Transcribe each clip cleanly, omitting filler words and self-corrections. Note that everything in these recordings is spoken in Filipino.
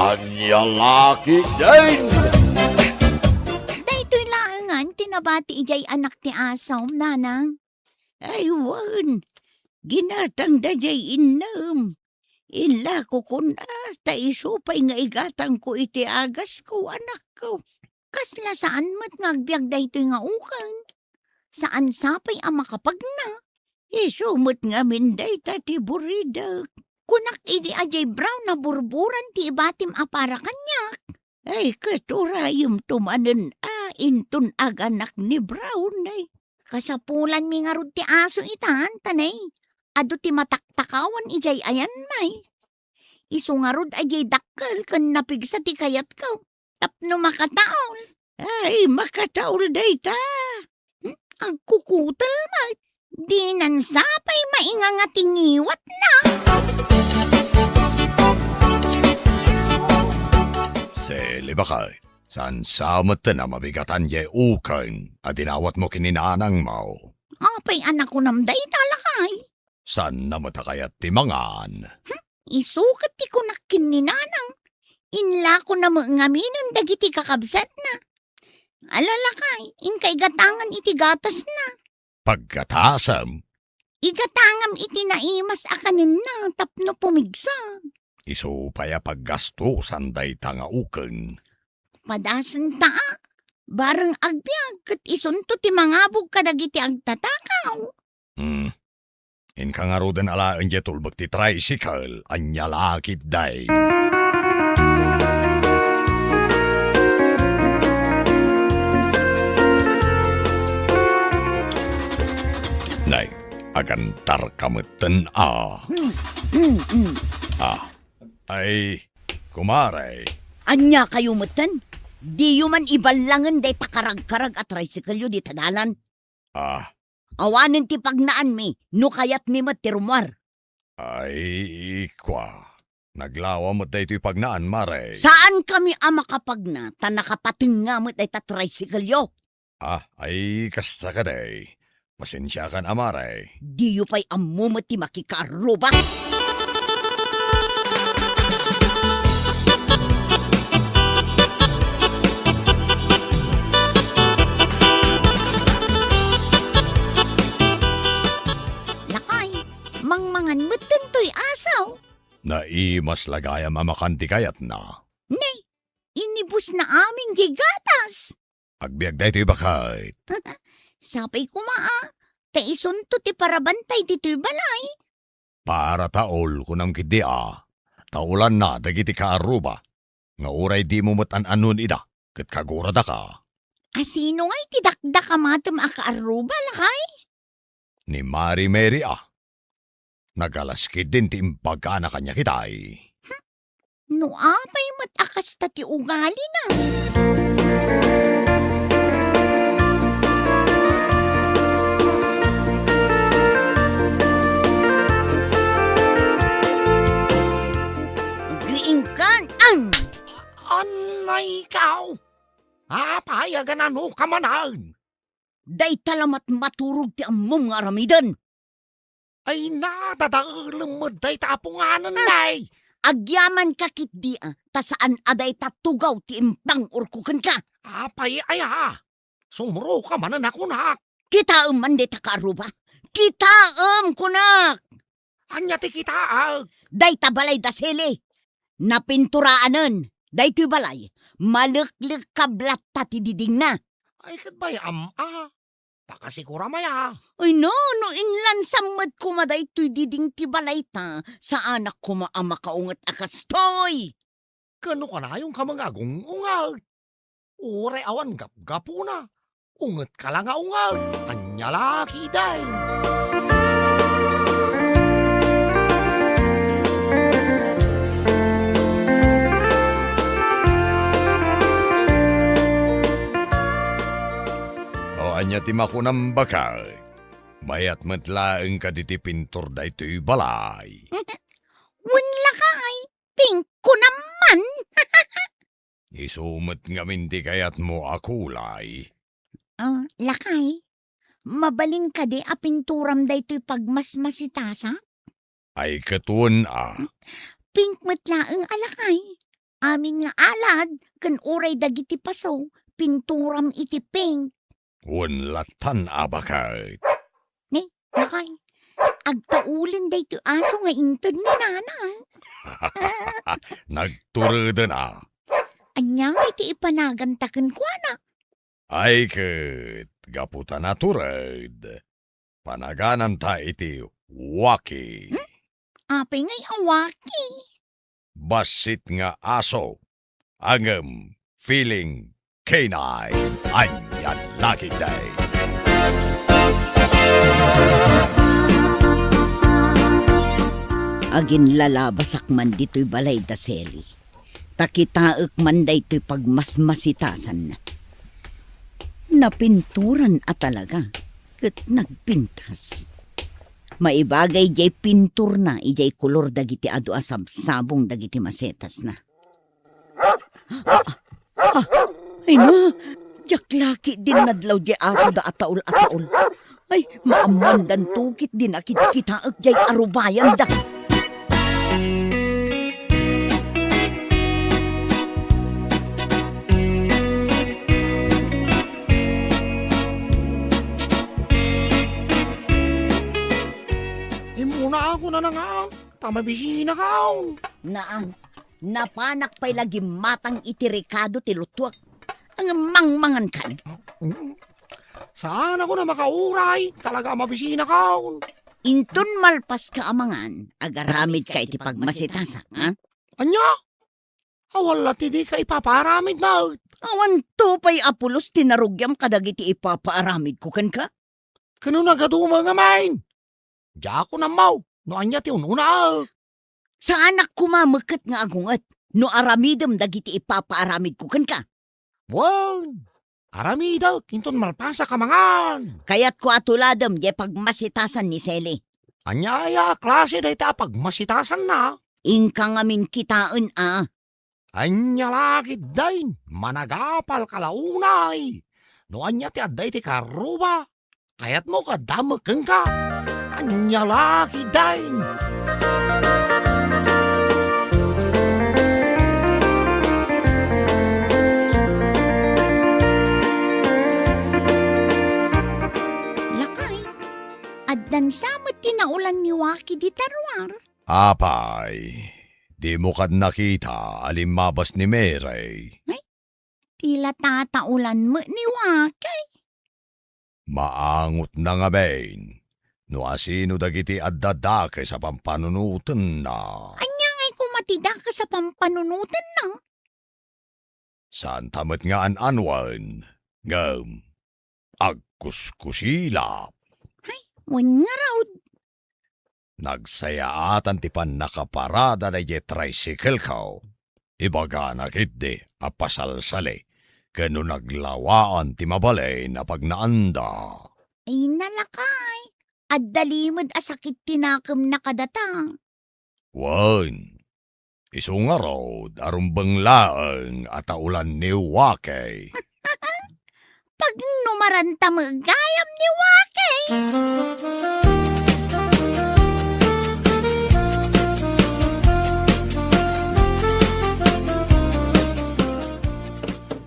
Anya laki din! Daytoy laangan tinabati ijay anak ti asaw, nanang. Aywan, ginatang dajay inam. Ila ko kuna, taisupay nga igatang ko iti agas ko, anak ko. Kasla saan mat ngagbiag daytoy nga ukan? Saan sapay ang makapagna? Isumot nga minday tati buridak. Kunak idi ajay brown na burburan ti ibatim apara kanyak. Ay katurayom tumanan intun aganak ni Brown ay. Kasapulan mi nga rod ti aso itan, tanay. Ado ti mataktakawan ijay ayan may. Isu nga rod ajay dakkel kan napigsa ti kayat ko. Tapno makataol. Ay makataol day ta. Ang kukutal may. Di nan sapay mainga nga tingiwat na. Sili ba kay? San samat na mabigatan ye ukan at inawat mo kininanang mo? Apay anak ko namday talakay. San na matakayat timangan? Isukat ti kunak kininanang. Inla ko na mangaminan dagiti kakabsat na. Alalakay, inkay gatangan iti gatas na. Pagkatasam, Igatangam iti naimas akanin na tapno pumigsa. iso paya paggasto sanday tanga ukan. Padasan ta, bareng agbyag kat isunto ti mangabog kadagiti agtatakaw. Inka nga roden alaan je tulbag ti tricycle, anya lakit day. Nay, agantar kamutan Ay, kumaray. Anya kayo matan? Di yu man ibalangan day takarag-karag at tricycle yu di tadalan. Awanin ti pagnaan mi, no kayat mi mat ti rumwar. Ay, kwa. Naglawa mo tayo ito'y pagnaan, maray. Saan kami makapagna, ta nakapatingamot ay ta tricycle yu? Ay, kasta ka day. Pasensya kan, amaray. Di yu pa'y amumot ti makikaruba. Mangmangan mo't tanto'y asaw. Naimas lagaya mamakanti kayat na. Nay, inibus na aming gigatas. Agbiag da ito'y bakit. Sapay kumaa, taisunto ti parabantay dito'y balay. Para taol kunam kidia. Taulan na dagiti kaaruba. Nga uray di mo matan-anon ida. Kat kagurada ka. Asino nga'y tidakda ka matam akaaruba lakay? Ni Mari Mary Nagalaskid din ti imbaga na kanya kitay. No apay matakas ta ti ugali na. Griingkan ang! Anay ikaw! Payagan na no kamanan! Day talamat maturog ti among nga aramidan. Ay nadadaulam mo day tapunganan nay! Agyaman ka kit di ta saan aday tatugaw ti impang urkukan ka. Apay ay sumuro ka manan ako nak! Kita man de takaruba. Kita kunak! Anya ti kita Day tabalay da sili. Napinturaanan. Day ti balay. Maleklik kablat ta ti diding na. Ay kat bay Pakasigura maya. Ay no inlan samad kumaday tuy diding ti balay ta. Sa anak ko maamakaungat akastoy. Kano ka na yung kamangagong ungal? Uray awan gap-gapo na. Ungat ka lang ungal. Anya laki day. Anya ti makunam bakal. Mayat matlaeng ka diti pintor da ito'y balay. Wala ka ay. Pingko naman. Isumat nga minti kayat mo akulay. Lakay. Mabalin ka di apinturam da ito'y pagmasmasitasa? Ay katun Pink matlaeng alakay. amin nga alad, kan uray dagiti paso, pinturam iti paint. Unlatan abakay. Lakay, agtaulin da ito aso nga intod ni nanang. Nagturada na. Anya nga iti ipanagantakan ko na. Ay ket, gaputa na turad. Panaganan ta iti waki. Apay nga'y awaki. Basit nga aso. Angem feeling canine. Anyan laki day. Agin lalabasak man dito'y balay da seli. Takitaek man da ito'y pagmasmasitasan na. Napinturan at talaga. Kat nagpintas. Maibagay jay pintur na ijay kulor dagiti adu asabsabong dagiti masetas na. Ay na, jaklaki din nadlaw jay aso da ataol-ataol. Ay, maamandan tukit din akit kitaek jay arubayan da. Imuna ako na nga. Tamabisina ka. Naang, napanak pa'y lagi matang itirikado ti lutuak. Ang mangmangan kan. Saan ako na makauray? Talaga mabisina ka. Intun malpas ka amangan, agaramid ka iti pagmasitasak, ha? Anya? Awala ti di ka ipaparamid na. Awan to pa'y apulos tinarugyam kadagiti ipapaaramid ko kan ka? Kano nagaduma nga main? Di ako na mau. No anya ti ununa. Sa anak kumamagkat nga agungat, no aramidam dagiti ipapaaramid ko kan ka? Wan. Aramida, kinton malpasa ka mangan. Kaya't ko atuladam di pagmasitasan ni Seli. Anyaya, klase da ita pagmasitasan na. Ingka ngamin kitaan Anya lagi dain, managapal kalaunay. No anya ti adday ti karuba. Kayat mo ka damagkan ka. Anya lagi dain. Lakay, addan samot tinaulan ni Waki di tarwar. Apay, di mo kad nakita alimabas ni Meray. Tila tataulan mo ni Waki. Maangot na nga bain. No asino dagiti addadake sa pampanunutan na. Anya nga'y kumatida ka sa pampanunutan na. Saan tamat nga an-anwan. Ngam, agkuskusila. Wan nga raw. Nagsayaatan ti pan nakaparada na ye tricycle kao. Ibaga nakitdi apasalsali. Kano naglawaan ti mabalay na pagnaanda. Ay nalakay. Addalimod asakit tinakam na kadata. Wan, isunga raw arumbang laang at aulan ni Wakay. Pag numaranta magayam ni Waki.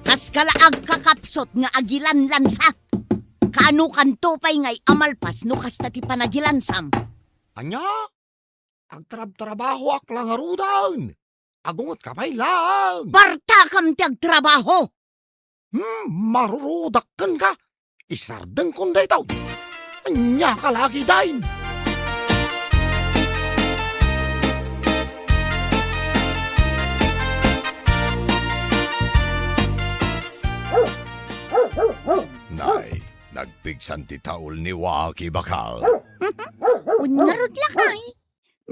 Kas kalaag kakapsot nga agilan lansa. Kano kanto pa'y ngay amalpas no kasta ti panagilansam. Anya? Agtrab-trabaho ak lang arudan. Agungot ka pa'y lang. Barta kam ti agtrabaho. Marurudakkan ka. Isardeng kunday tao. Anya ka lagi dain. Nay, nagpigsan ti taol ni Waki bakal. Unarod lakay.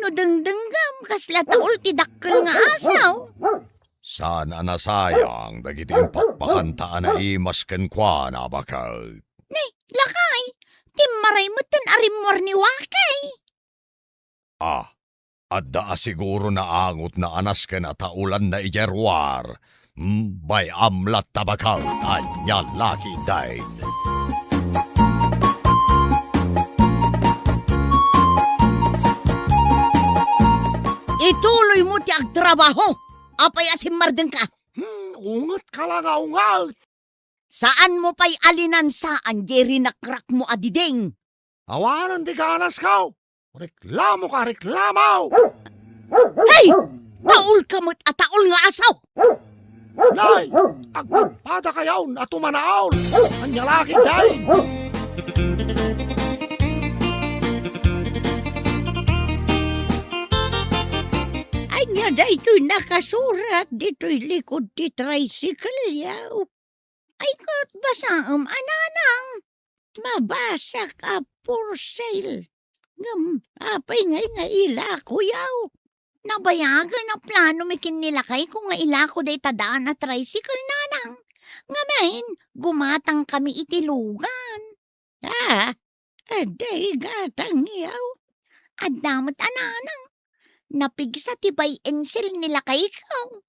No dengdenggam kasla taol ti dakkel nga asaw. Saan anasayang dagiti pakpakantaan na imas kenkwa na bakal. Lakay. Timmaray mo tan arimwar ni Wakay. Adda siguro na angot na anas ka na taulan na ijerwar. Bay amlat tabakaw, anya laki dain. Ituloy mo ti agtrabaho. Apay asimmardeng ka. Ungat ka lang ungat. Saan mo pa'y alinan saan, Jerry nakrak mo adiding? Awanan di ganas ka. Reklamo ka, reklamo. Hey! Taul ka mo't ataol nga asaw! Nay, agpagpada kayaw at tumanaol. Anyalaki day. Anya dayto'y nakasurat dito'y likod ti tricycle yaw. Ay kat basaam ananang. Mabasa ka for sale. Ngam, apay ngay nga ila ko yaw. Nabayagan na plano may kinilakay kung nga ilako day tadaan na tricycle nanang. Ngamain, gumatang kami itilugan. Aday gatang yaw. At damot ananang. Napigsa tibay ensel nilakay ko.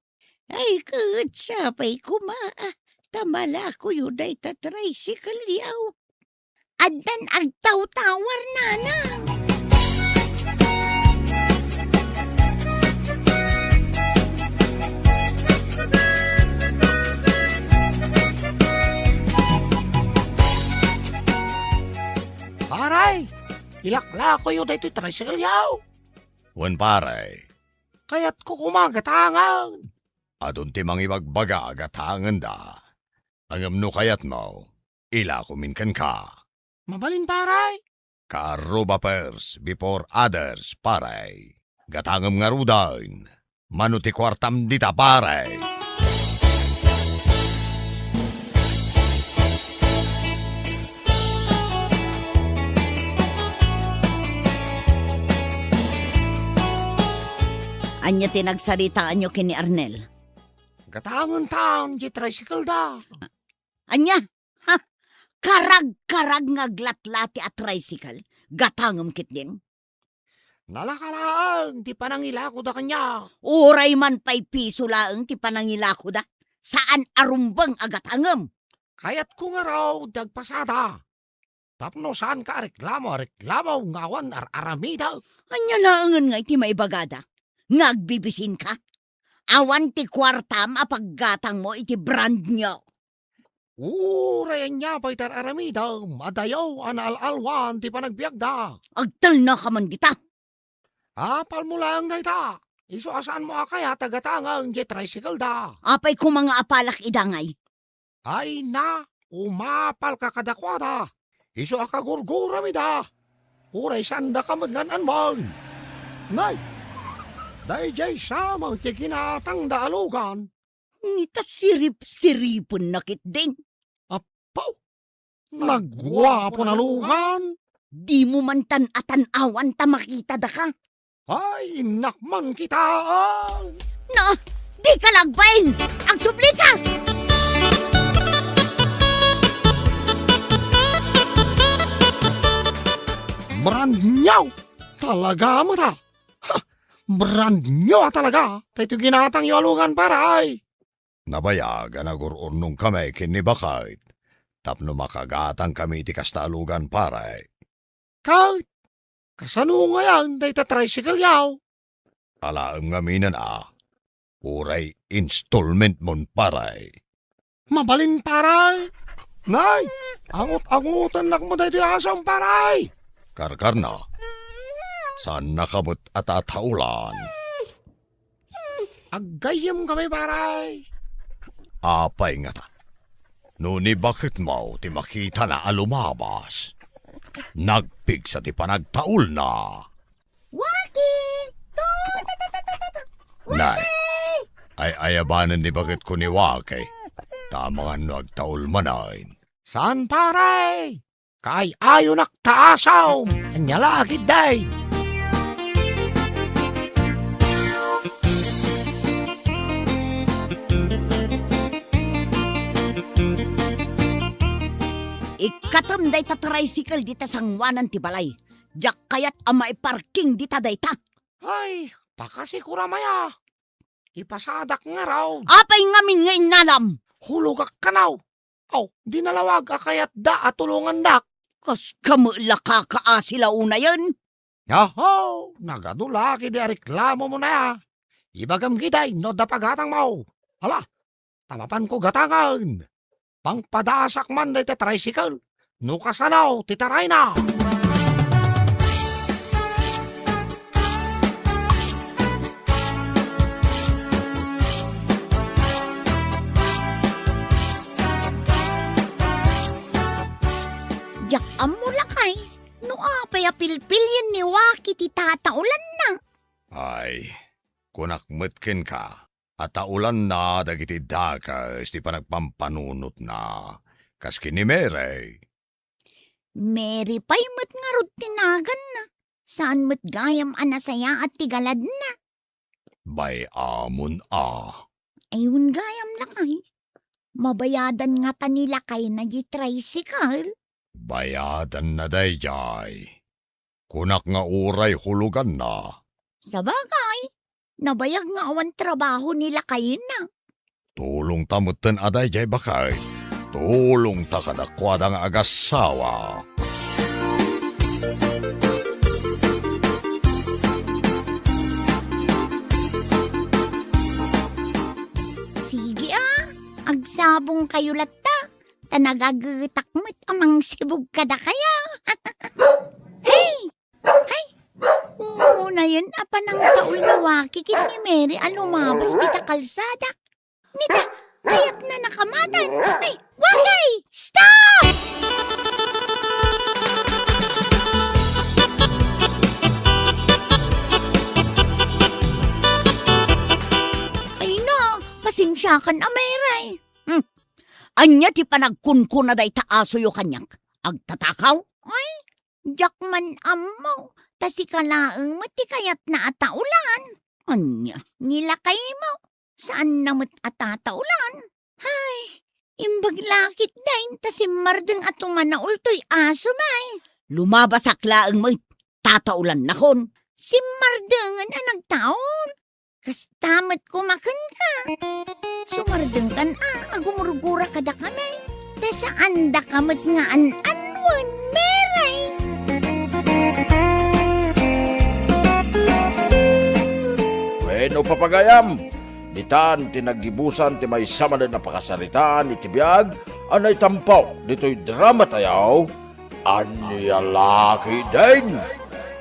Ay kutsapay kumaa. Tamala ko yuday ta tricycle yaw. Addan agtaw-tawar nanang. Paray, ilakla ko yun dito tricycle yaw. Wan paray, Kaya't ko kumagatangan. adun ti mangibagbaga agatangan da. Angam no kayat mo, ila kuminkan ka. Mabalin paray. Karuba first before others, paray. Gatangam nga rudain. Manuti kwartam dita, paray. Anya tinagsaritaan nyo kini Arnel. Gatangan taon di tricycle da. Anya? Ha? Karag-karag nga glatlati at tricycle. Gatangam kit din. Nalakalaan, di pa nangilako da kanya. Uray man pa'y piso laeng ti panangilako da. Saan arumbang agatangam? Kaya't ko nga raw dagpasada. Tapno saan ka reklamo ngawan aramida. Anya laangan nga iti maibagada. Ngagbibisin ka? Awan ti kwartam apaggatang mo iti brand nyo. Urayan niya pa itar aramida. Madayaw anaalalwan di pa nagbiagda. Agtal na ka man kita. Apal mo lang na ita. Iso asaan mo kaya tagatangang di tricycle da. Apay ko mga apalak idangay. Ay na, umapal ka kadakwada. Iso akagurgura mi da. Uray sanda ka magnanan mo. Nay, dahil jay samang tikinatang daalugan. Ngita sirip-siripon nakit din. Pau, nagwapo na lugan. Di mo man tan-atan-awan ta makita da ka. Ay, nakman kita. No, di ka lagbain! Ang suplikas! Brand nyaw. Talaga mo ta. Ha, brand nyaw talaga. Tayo ginatang yung alungan paray. Nabayagan agururnong kami kinibakait. Tapno makagatang kami ti kastalugan, paray. Kahit, kasano nga yan, dahi ta tricycle yaw. Alaam nga minan uray installment mon, paray. Mabalin paray. Nay, angot-angutan nak mo dahi ti asang paray. Karkar na. Saan nakabot at ataulan? Agayam kami paray. Apay nga ta. Nuni bakit mo ti makita na alumabas? Nagpigsa ti panagtaul na. Waki! Nay, ay ayabanan ni bakit ko ni Wake. Tama nga nagtaul manain. Saan paray? Kay ayo naktaasaw. Anyalagid day. Ikatamday ta tricycle dita sangwanan ti balay. Jak kayat ama parking dita dayta. Ay, pakasikura maya. Ipasadak nga raw. Apay ngamin nga inalam. Hulugak kanaw. Aw, di nalawag akayat da at tulungan dak. Kas kamula kakaasila una yan. Yaho, nagadulaki di reklamo mo na ya. Ibagam giday, no dapagatang mo. Hala, tamapan ko gatangan. Pangpadasak man na iti tricycle. No kasanaw, titaray na. Jak amo lakay. No apay apilpilyan ni Waki ti tataulan na. Ay, kunakmetken ka. At taulan na dagiti dakas ti panagpampanunot na. Kas kinimere. Mary pa'y mat nga rod tinagan na. Saan mat gayam anasaya at tigalad na. Bay amon Ayun gayam lakay. Mabayadan nga ta nila kay na di tricycle. Bayadan na dayjay. Kunak nga uray hulugan na. Sa bagay, nabayag nga awan trabaho nila kay na. Tulong tamutan adayjay bakay. Tulong ta kadakwada nga agasawa. Sige agsabong kayo latta. Tanagagutak mo't amang sibog kada kaya. Hey! Ay! Oo na yun, apa nang taul na Waki kin ni Mary alumabas dita kalsada. Nita, kayat na nakamatan. Ay, Wakay! Stop! Ay no, pasensya kan Ameray. Anya ti panagkunkun na day taaso yo kanyak. Agtatakaw? Jakman ammo, tasi kalaeng mati kayat na ataulan. Anya? Nilakay mo, saan namot atataulan? Hay, imbag lakit dain, tasi mardeng atuman na ultoy aso may. Lumabasakla ang may tataulan na kon. Si mardengan ang nagtaol. Kastamat kumakan ka. Sumardeng kan agumurgura kada kamay. Tasaan da kamat nga an-anwan, Meray. Bueno, papagayam, ditan tinagibusan ti may sama na napakasaritaan iti biyag, anay tampaw, dito'y drama tayaw, Anyalaki din.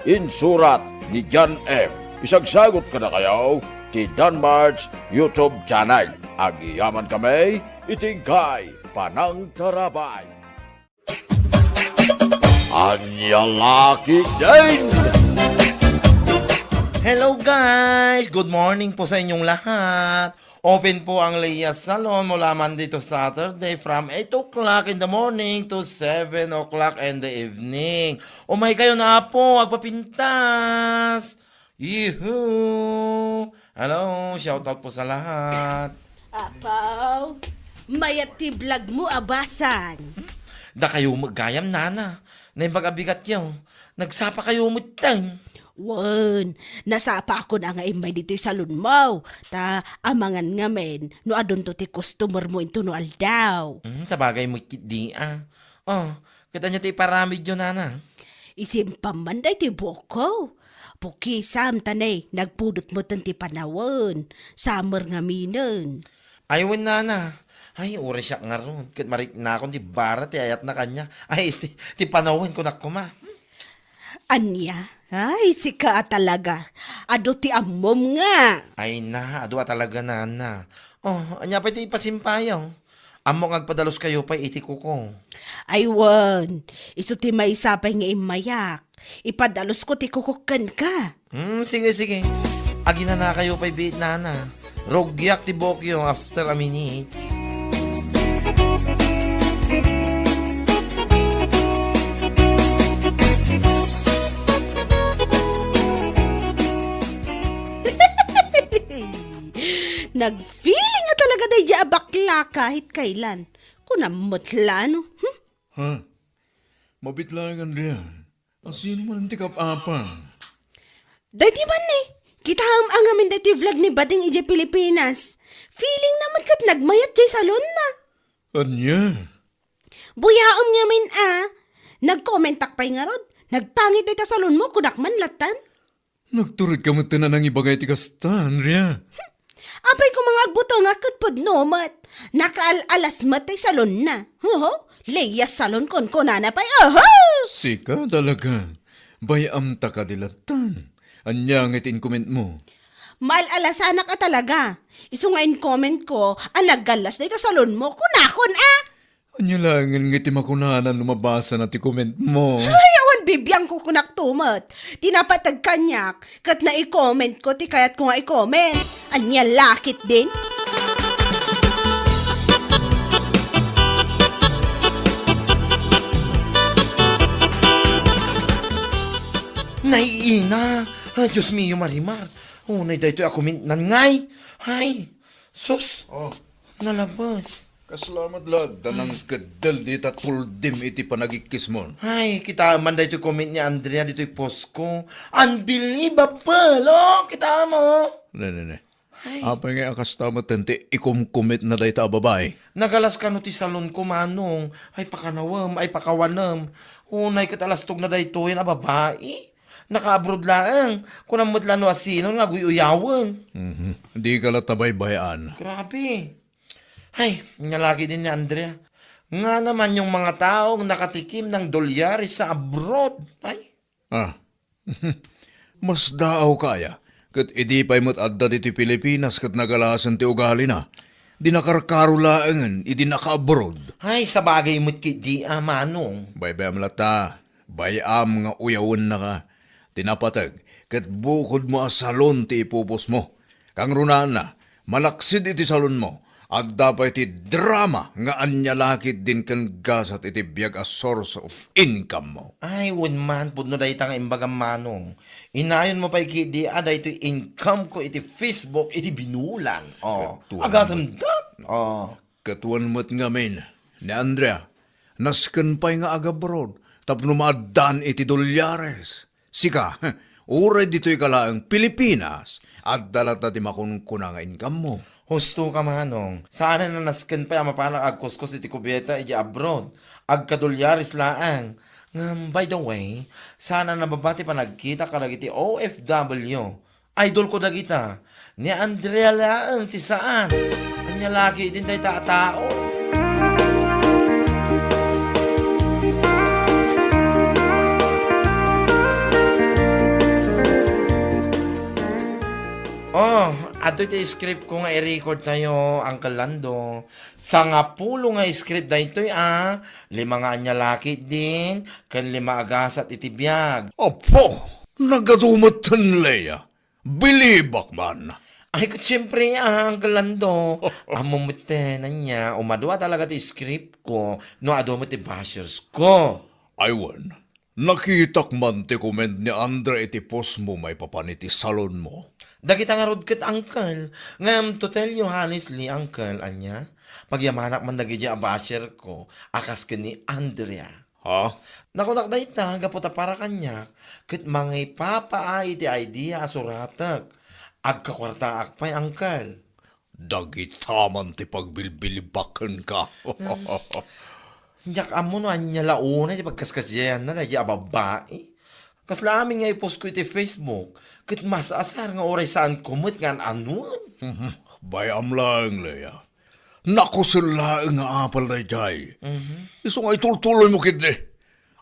Insurat ni John F. Isagsagot ka na kayaw, ti Danmar's YouTube channel. Agiyaman kami, itingkay, panang tarabay. Anyalaki din! Hello guys! Good morning po sa inyong lahat. Open po ang Leah's Salon mula Monday to Saturday from 8 o'clock in the morning to 7 o'clock in the evening. Umay kayo na po, agpapintas! Yuhuu! Hello, shoutout po sa lahat. Apaw, mayat ti vlog mo abasan. Da kayo maggayam nana. Na yung pag-abigat yaw. Nagsapa kayo mutang. Wan, nasapa ako na nga imay dito sa salon mo. Ta amangan nga men, no adon to ti customer mo into no aldaw. Sa bagay mo di Oh, kita niya ti paramid yun nana. Isimpam man day ti boko. Pukisam tanay, nagpudot mo ti panawon. Summer nga minen. Aywan nana. Ay, uri siya nga ron. Kit marik na akong di bara, ti ayat na kanya. Ay, ti panawin ko na kuma. Anya, ay sika talaga. Ado ti amom nga. Ay na, adwa talaga nana. Oh, anya pa ti ipasimpayaw. Amo ngagpadalos kayo pa iti kuko. Aywan, iso ti may sapay nga imayak. Ipadalos ko ti kukukan ka. Sige, sige. Agi na kayo pa ibit nana. Rogyak ti bokyo after a minutes. Nag-feeling nga talaga day di abakla kahit kailan. Kunamutla, no? Ha? Mabitlagan riyan. Ang sino man ang tikap-apang? Day di man eh. Kita ang amin day ti vlog ni Bading ije Pilipinas. Feeling naman kat nagmayat jay salon na. Anya? Buyaom nga min Nag-commentak pa'y nga rod. Nagpangit day ta salon mo kudak man latan. Nagturid ka mo tanan ng ibagay ti kastan, Ria. Apay ko mga agbuto nga katpod nomat. Nakaalalas matay salon na. Leia salon kon konana pay. Sika talaga. Bayam ta ka dilatan. Anya nga comment mo. Malalasana ka talaga. Iso nga in comment ko, naggalas na ito salon mo. Kunakon Anya lang nga ti makunanan lumabasa na ti comment mo. Ayawan bibiyang ko kunak tumat. Tinapatag kanyak, kat na i-comment ko, ti kayat ko nga i-comment. Anya lakit din. Naiina. Ay, Diyos mio, Marimar. Unay dahito ako nan ngay. Hay, sus. Oh, Nalabas. kasalamat lad. Danang kadal di tatuldim iti panagikis mo. Ay, kita man dahito comment ni Andrea dito post ko. Unbelievable, oh. Kita mo. Ne. Apa nga akastama tente ikumkumit na dahi ta babae. Nagalas ka no ti salon ko, manong. Ay, pakanawam, ay pakawanam. Unay katalastog na dahito yun, babae. Naka-abroad lang. Kung namot lang no asino, nga guyuyawan. Hindi ka latabay-bayan. Grabe. Ay, nalaki din ni Andrea. Nga naman yung mga taong nakatikim ng dolyari sa abroad. Ay, Mas daaw kaya. Kat idi pa'y mo't adda diti Pilipinas kat nagalasan ti ugali na. Di nakarkarulaangan, idi naka-abroad. ay sa bagay mo't di manong. Baybayam lata, bayam nga uyawon na ka. Tinapatag, kat bukod mo a salon ti ipupos mo. Kang runan na, malaksid iti salon mo. At dapat iti drama nga anyalakit din kan gasat iti biyag a source of income mo. Ay, man, pudno dahi nga imbagang manong. Inayon mo pa di ito income ko iti Facebook, iti binulan. Oh, Katuan agasam dat. Oh. Katuan mo't ngamin, ni Andrea, nasken pa'y nga agabroad, tapno maadan iti dolyares. Sika, uray dito'y kalaang Pilipinas, at dalata ti makunkuna nga income mo. Husto ka manong. Sana na nasken pa mapalang agkuskos iti kubeta iti abroad. Agkadolyaris laang. By the way, sana nababati pa nagkita ka iti OFW. Idol ko dagita. Ni Andrea laang ti saan. Kanya lagi din tayo tao. Oh, ato ito script ko nga i-record tayo, Uncle Lando. Sa nga pulo nga script da ito, 5 nga anyalaki din, kan 5 agasat iti biyag. Opo, nagadumatan leya. Bilibak man. Ay, siyempre, Uncle Lando, amumute na niya, umadwa talaga iti script ko, no adumot iti bashers ko. Aywan, nakitak man ti comment ni Andrea iti post mo may papaniti salon mo. Dagita nga rod ket, Uncle. Ngam, to tell you honestly, Uncle, anya, pagyamanak man nagidya basher ko, akas ka ni Andrea. Ha? Nakunak da ita, gaputa para kanya, ket mga ipapaa iti idea asuratak. Agkakwarta akpay, Uncle. Dagitaman ti pagbilbilibakan ka. Yak amo no, anya launa, di pagkaskasyayan na, di ababae. Kasla amin nga ipost ko iti Facebook, ket mas asar nga oray saan kumot nga anuan. Bayam lang, Leia. Nakusula nga apal na jay. Iso nga itultuloy mo kidni.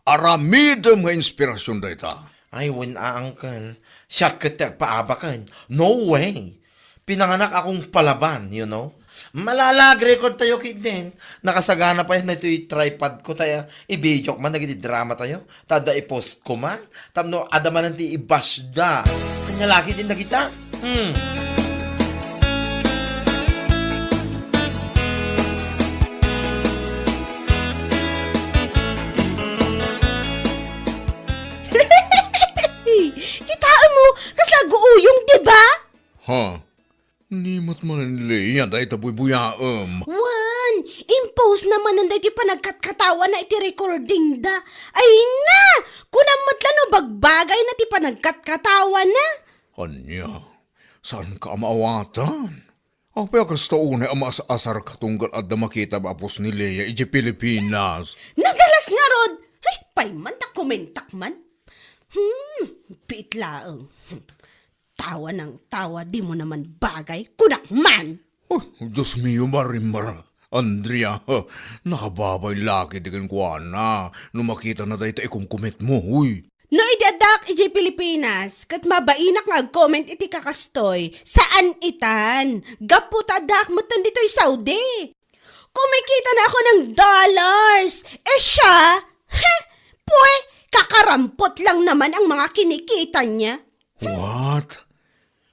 Aramidam nga inspirasyon da ita. Ay, Uncle. Siya ket paabakan. No way. Pinanganak akong palaban, you know. Malalag record tayo kid din. Nakasagana pa yun na ito tripod ko tayo. I-video man, nagiti drama tayo. Tada i-post ko man. Tapno, adaman nanti i-bash da. Kanya laki din na kita. Kitaan mo, kasla guuyong, di ba? Ha? Nimot man Leia, dahil tabuy-buyaam. Wan, impose naman ang dati panagkatkatawa na iti recording da. Ay na, kunamot lang no bagbagay na ti panagkatkatawa na. Anya, saan ka maawatan? Apay akasta una ang asar katunggal at na makita bapos ni Leia iti Pilipinas. Nagalas nga rod. Ay, pay man ta komentak man. Pitlaang. Tawa ng tawa, di mo naman bagay. Kunak man! Oh, Diyos mio, Marimar. Andrea, nakababay laki digan ko na. Nung makita na dahil kumkumit mo, uy. No idadak iti Pilipinas, kat mabainak nga comment iti kakastoy, saan itan? Gaputadak mo tan dito'y Saudi. Kumikita na ako ng dollars. Siya, kakarampot lang naman ang mga kinikita niya. What?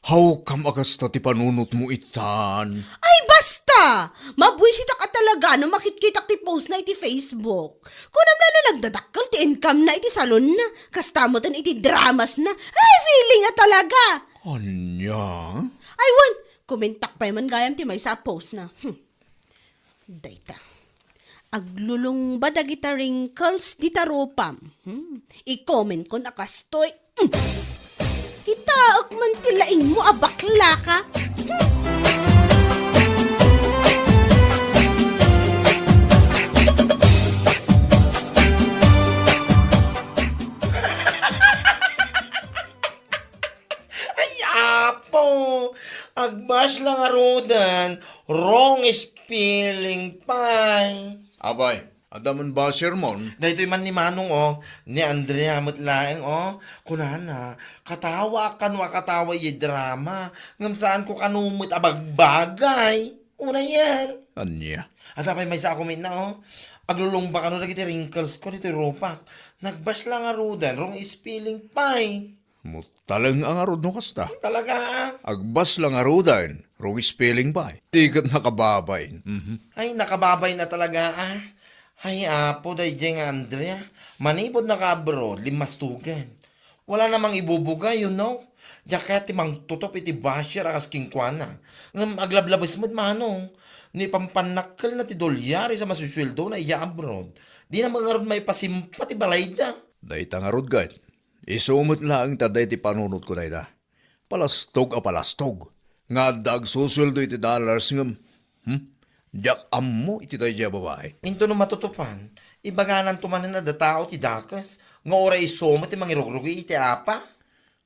How come agasta ti panunot mo itan? Ay basta! Mabwisit ka talaga no makikita ti post na iti Facebook. Kunam na nagdadakkel ti income na iti salon na. Kastamotan iti dramas na. Ay, feeling nga talaga. Anya? Ay, wan! Kumentak pa man gayam ti may sa post na. Dayta. Aglulong ba dagita wrinkles di taropam? I-comment ko nakastoy. Kita man tilain mo abakla ka. Ay, apo! Agbash lang arudan. Wrong spelling pie. Abay, adaman ba sermon? Dahito man ni Manong, ni Andrea Mutlaeng, kunana, katawa ka no katawa yung drama, ngam saan ko kanumit abagbagay. Una yan. Anya? At apay may sa comment na, aglulong ba ka no nagiti wrinkles ko dito ropak. Nagbash lang arudan, wrong spelling pie. Mutalang ang arod no kasta. Talaga, Agbas lang arudan, wrong spelling ba? Tigat nakababay. Ay, nakababay na talaga, Ay, apo, dahi nga, Andrea. Manipod na ka-abroad, limastugan. Wala namang ibubuga, you know. Diya timang tutop iti basher akas kingkwana. Ngam aglablabas mo't manong. Ni pampanakal na ti dolyari sa masusweldo na iya abroad. Di na mga rod may pasimpa ti balay da. Dahi tang arod gad. Isumot lang taday ti panunot ko na Palastog a palastog. Nga dag susweldo iti dollars ngam. Diyak ammo iti tayo babae. Into no matutupan, ibaganan tumanan na da tao ti dakas. Nga ora isoma ti mangirugrugi iti apa.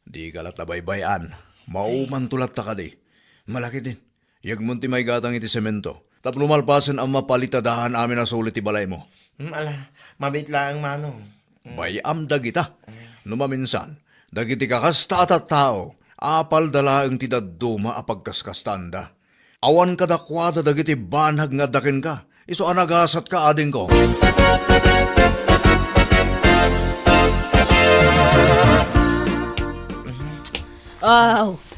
Di kalat nabaybayan. Mauman tulat ta ka di. Malaki din. Yagmun ti may gatang iti semento. Tapno malpasan ang mapalitadahan amin na sulit ti balay mo. Ala, mabit lang manong. Bayam dagita. Numaminsan, dagiti kakasta at tao, apal dala ang tidaduma a pagkaskastanda. Awan kadakwada dagiti banhag nga dakin ka, iso anagasat ka ading ko.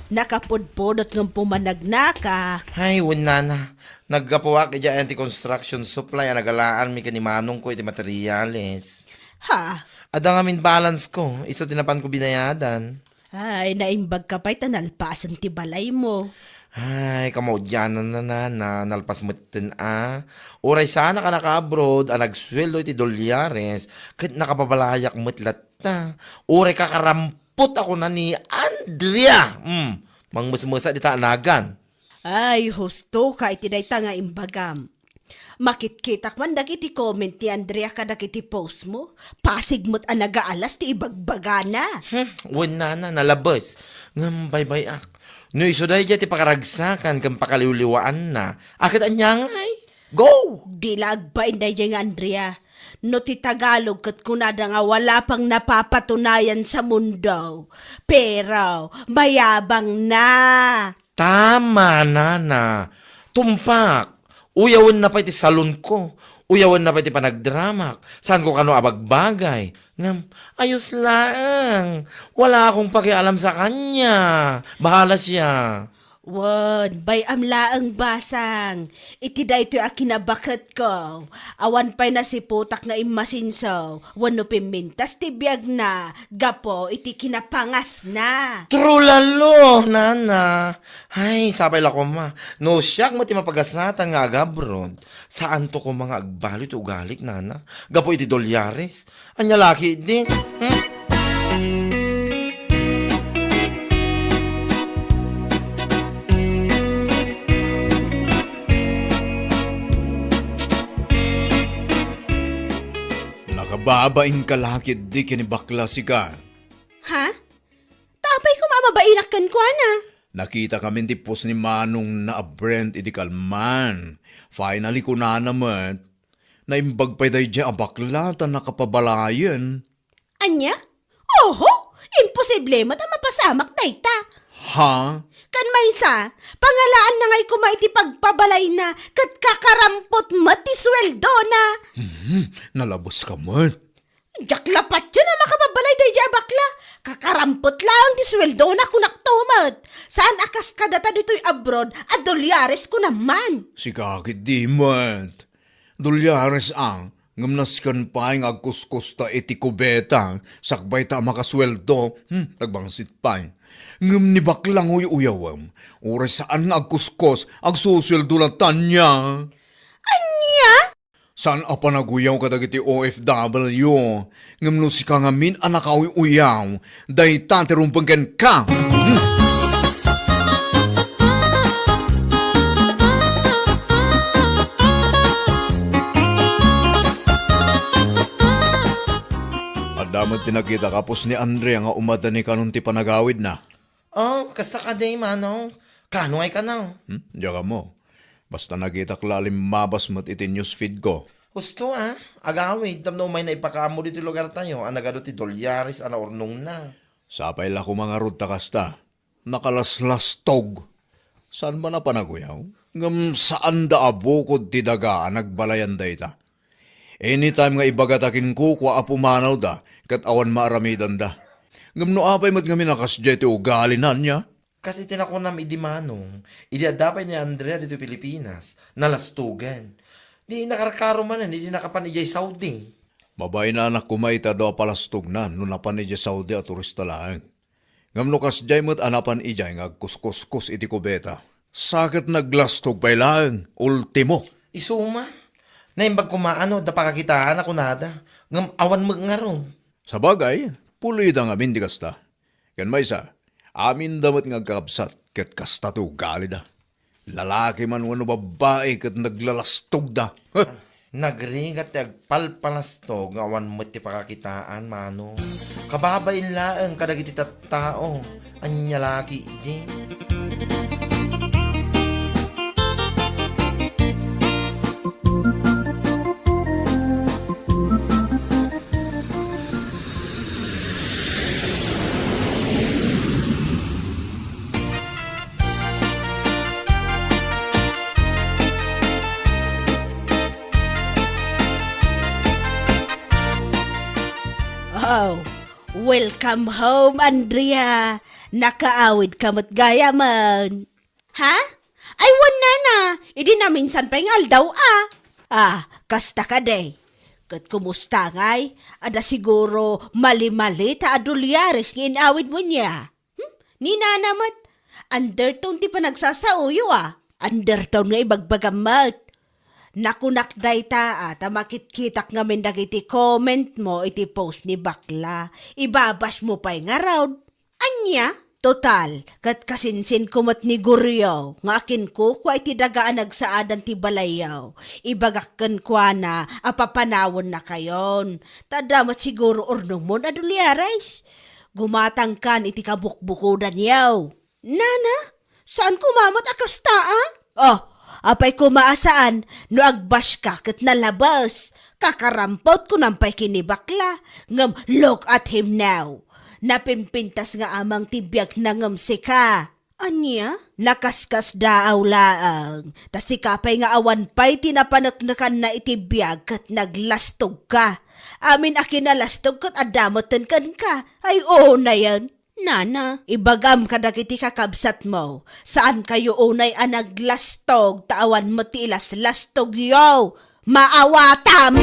Nakapudpudot ng pumanagnaka. Ay, wala na. Naggapuwa kaya anti-construction supply nagalaan mi kanimanong ko iti materyales. Ha? Ada nga min balance ko, iso tinapan ko binayadan. Ay, naimbag ka pa'y tanalpasan ti balay mo. Ay, kamaudyanan na nalpas mo tin Uray sana ka naka-abroad, nagsweldo iti dolyares, kahit nakapabalayak mo't latta. Uray kakarampot ako na ni Andrea. Mangmusmusa di taanagan. Ay, husto ka itinayta nga imbagam. Makitkitak man dagiti comment ni Andrea ka dagiti post mo. Pasig mo't nagaalas ti ibagbagana. Wala na, nalabas. Ngambay-bay ak. No iso dahi ti pakaragsakan kang pakaliwliwaan na. Akit anyang ay. Go! Dilag ba inday nga Andrea? No ti Tagalog kat kunada nga wala pang napapatunayan sa mundo. Pero mayabang na. Tama, nana. Tumpak. Uyawan na pa iti salon ko. Uyawan na pa iti panagdramak. Saan ko kano abagbagay. Ngam, ayos lang. Wala akong pakialam sa kanya. Bahala siya. Wan, bay amla ang basang. Iti da ito akinabakat ko. Awan pa'y nasiputak nga imasinsaw. Wano pimintas ti biyag na. Gapo, iti kinapangas na. True lalo, nana. Ay, sabay la ko ma. No, siyak mati mapagasnatan nga agabrod. Saan to ko mga agbalit ugalik, nana? Gapo iti dolyares. Anya laki din. Nakababaing kalakid di kinibakla si ka. Ha? Tapay ko babainakan ko na. Nakita kami tipos ni Manong na Brent iti kalman. Finally ko na naman. Naimbag pa day dyan ang bakla ta nakapabalayan. Anya? Oho, imposible mo ta mapasamak dayta. Ha? Kan maysa, pangalaan na ngay kumaiti pagpabalay na kat kakarampot mati sweldo na. Nalabos ka man. Jaklapat yun na makapabalay day dya bakla. Kakarampot lang di sweldo na kunaktumat. Saan akas ka data dito'y abroad at dolyares ko naman. Si kakit di man. Dolyares ang ngamnaskan pa yung agkuskus ta iti kubeta. Sakbay ta makasweldo. Nagbangsit pa. Ngam ni baklang uyawam. Oras saan nga agkuskus agsusweldo lang tanya. Anya? Saan apa naguyaw ka dagiti OFW? Ngam no si kangamin anak uyaw. Day tantirumpang ken ka. Adamot tinakita kapos ni Andre nga umada ni kanun ti panagawid na. Oh, kasta ka day, manong. Kano ay ka na? Diyan ka mo. Basta nakita klalim mabas mo't iti newsfeed ko. Gusto agawid. Tamno may naipakaamo dito lugar tayo. Anagado ti dolyaris, urnong na. Sapay la ko mga ruta kasta. Nakalaslas tog. Saan ba na panaguyaw? Ngam saan da abukod ti daga nagbalayan da ita. Anytime nga ibagatakin ko kwa apumanaw da, kat awan maaramidan da. Ngam no apay mo't kami nakasdya ti ugalinan niya. Kasi tinakunam idi manong. Idi adapay ni Andrea dito Pilipinas. Nalastugan. Di nakarakaro man di nakapanijay Saudi. Mabay na anak kumaita do palastog na no napan ija Saudi at turista lang. Ngam no kasdya mo't anapan ijay nga kuskus iti kubeta. Sakit naglastog pa'y lang, ultimo. Isuma. Naimbag kumaano, da pakakitaan ako nada. Ngam awan mo nga ron. Sa bagay, puloy da nga di kasta. Kan may sa, amin damat nga kakabsat kat kasta to gali da. Lalaki man wano babae kat naglalastog da. Nagringat ti agpalpalastog nga awan mo ti pakakitaan, mano. Kababain laeng kadagiti tattao. Anya laki di. Oh, welcome home, Andrea. Nakaawid ka mo't gaya man. Ha? Ay, wala na. Idi na minsan pa yung aldaw kasta ka day. Kat kumusta ngay? Ada siguro mali-mali ta adulyares ng inawid mo niya. Ni nanamat. Undertone ti pa nagsasauyo Undertone nga ibagbagamat. Nakunakday ta makitkitak nga men dagiti comment mo iti post ni bakla. Ibabas mo pa'y nga raw. Anya? Total, kat kasinsin kumot ni Guryo, nga akin ko kwa iti dagaan nagsaadan ti balayaw. Ibagakkan kwa na, apapanawon na kayon. Tadamat siguro urnong mo na dulyares. Gumatang kan iti kabukbukudan yaw. Nana, saan kumamot akastaan? Oh, apay kumaasaan, no agbash ka kat nalabas. Kakarampot ko nampay kinibakla. Ngam, look at him now. Napimpintas nga amang tibiyag na ngamsi ka. Anya? Nakaskas daaw laang. Tas ikapay nga awan pa'y tinapanaknakan na itibiyag kat naglastog ka. Amin akin nalastog kat adamotan kan ka. Ay oo na yan. Nana, ibagam ka dagiti kakabsat mo. Saan kayo unay anaglastog, taawan mo tilas lastog yo. Maawatam!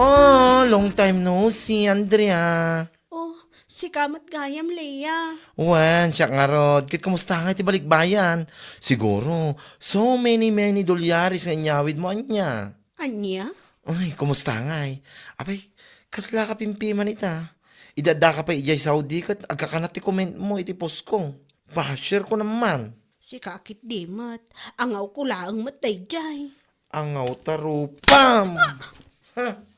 Oh, long time no see, Andrea. Oh, si Kamat Gayam, Leia. Wan, siya nga rod. Kit kumusta nga iti balikbayan? Siguro, so many dolyaris nga inyawid mo anya. Anya? Uy, kumusta nga eh. Abay, katla ka pimpiman ita. Idada ka pa ijay Saudi kat agkakanat ti comment mo iti post ko. Pa-share ko naman. Si Kakit Dimat, angaw ko laang matay jay. Angaw tarupam.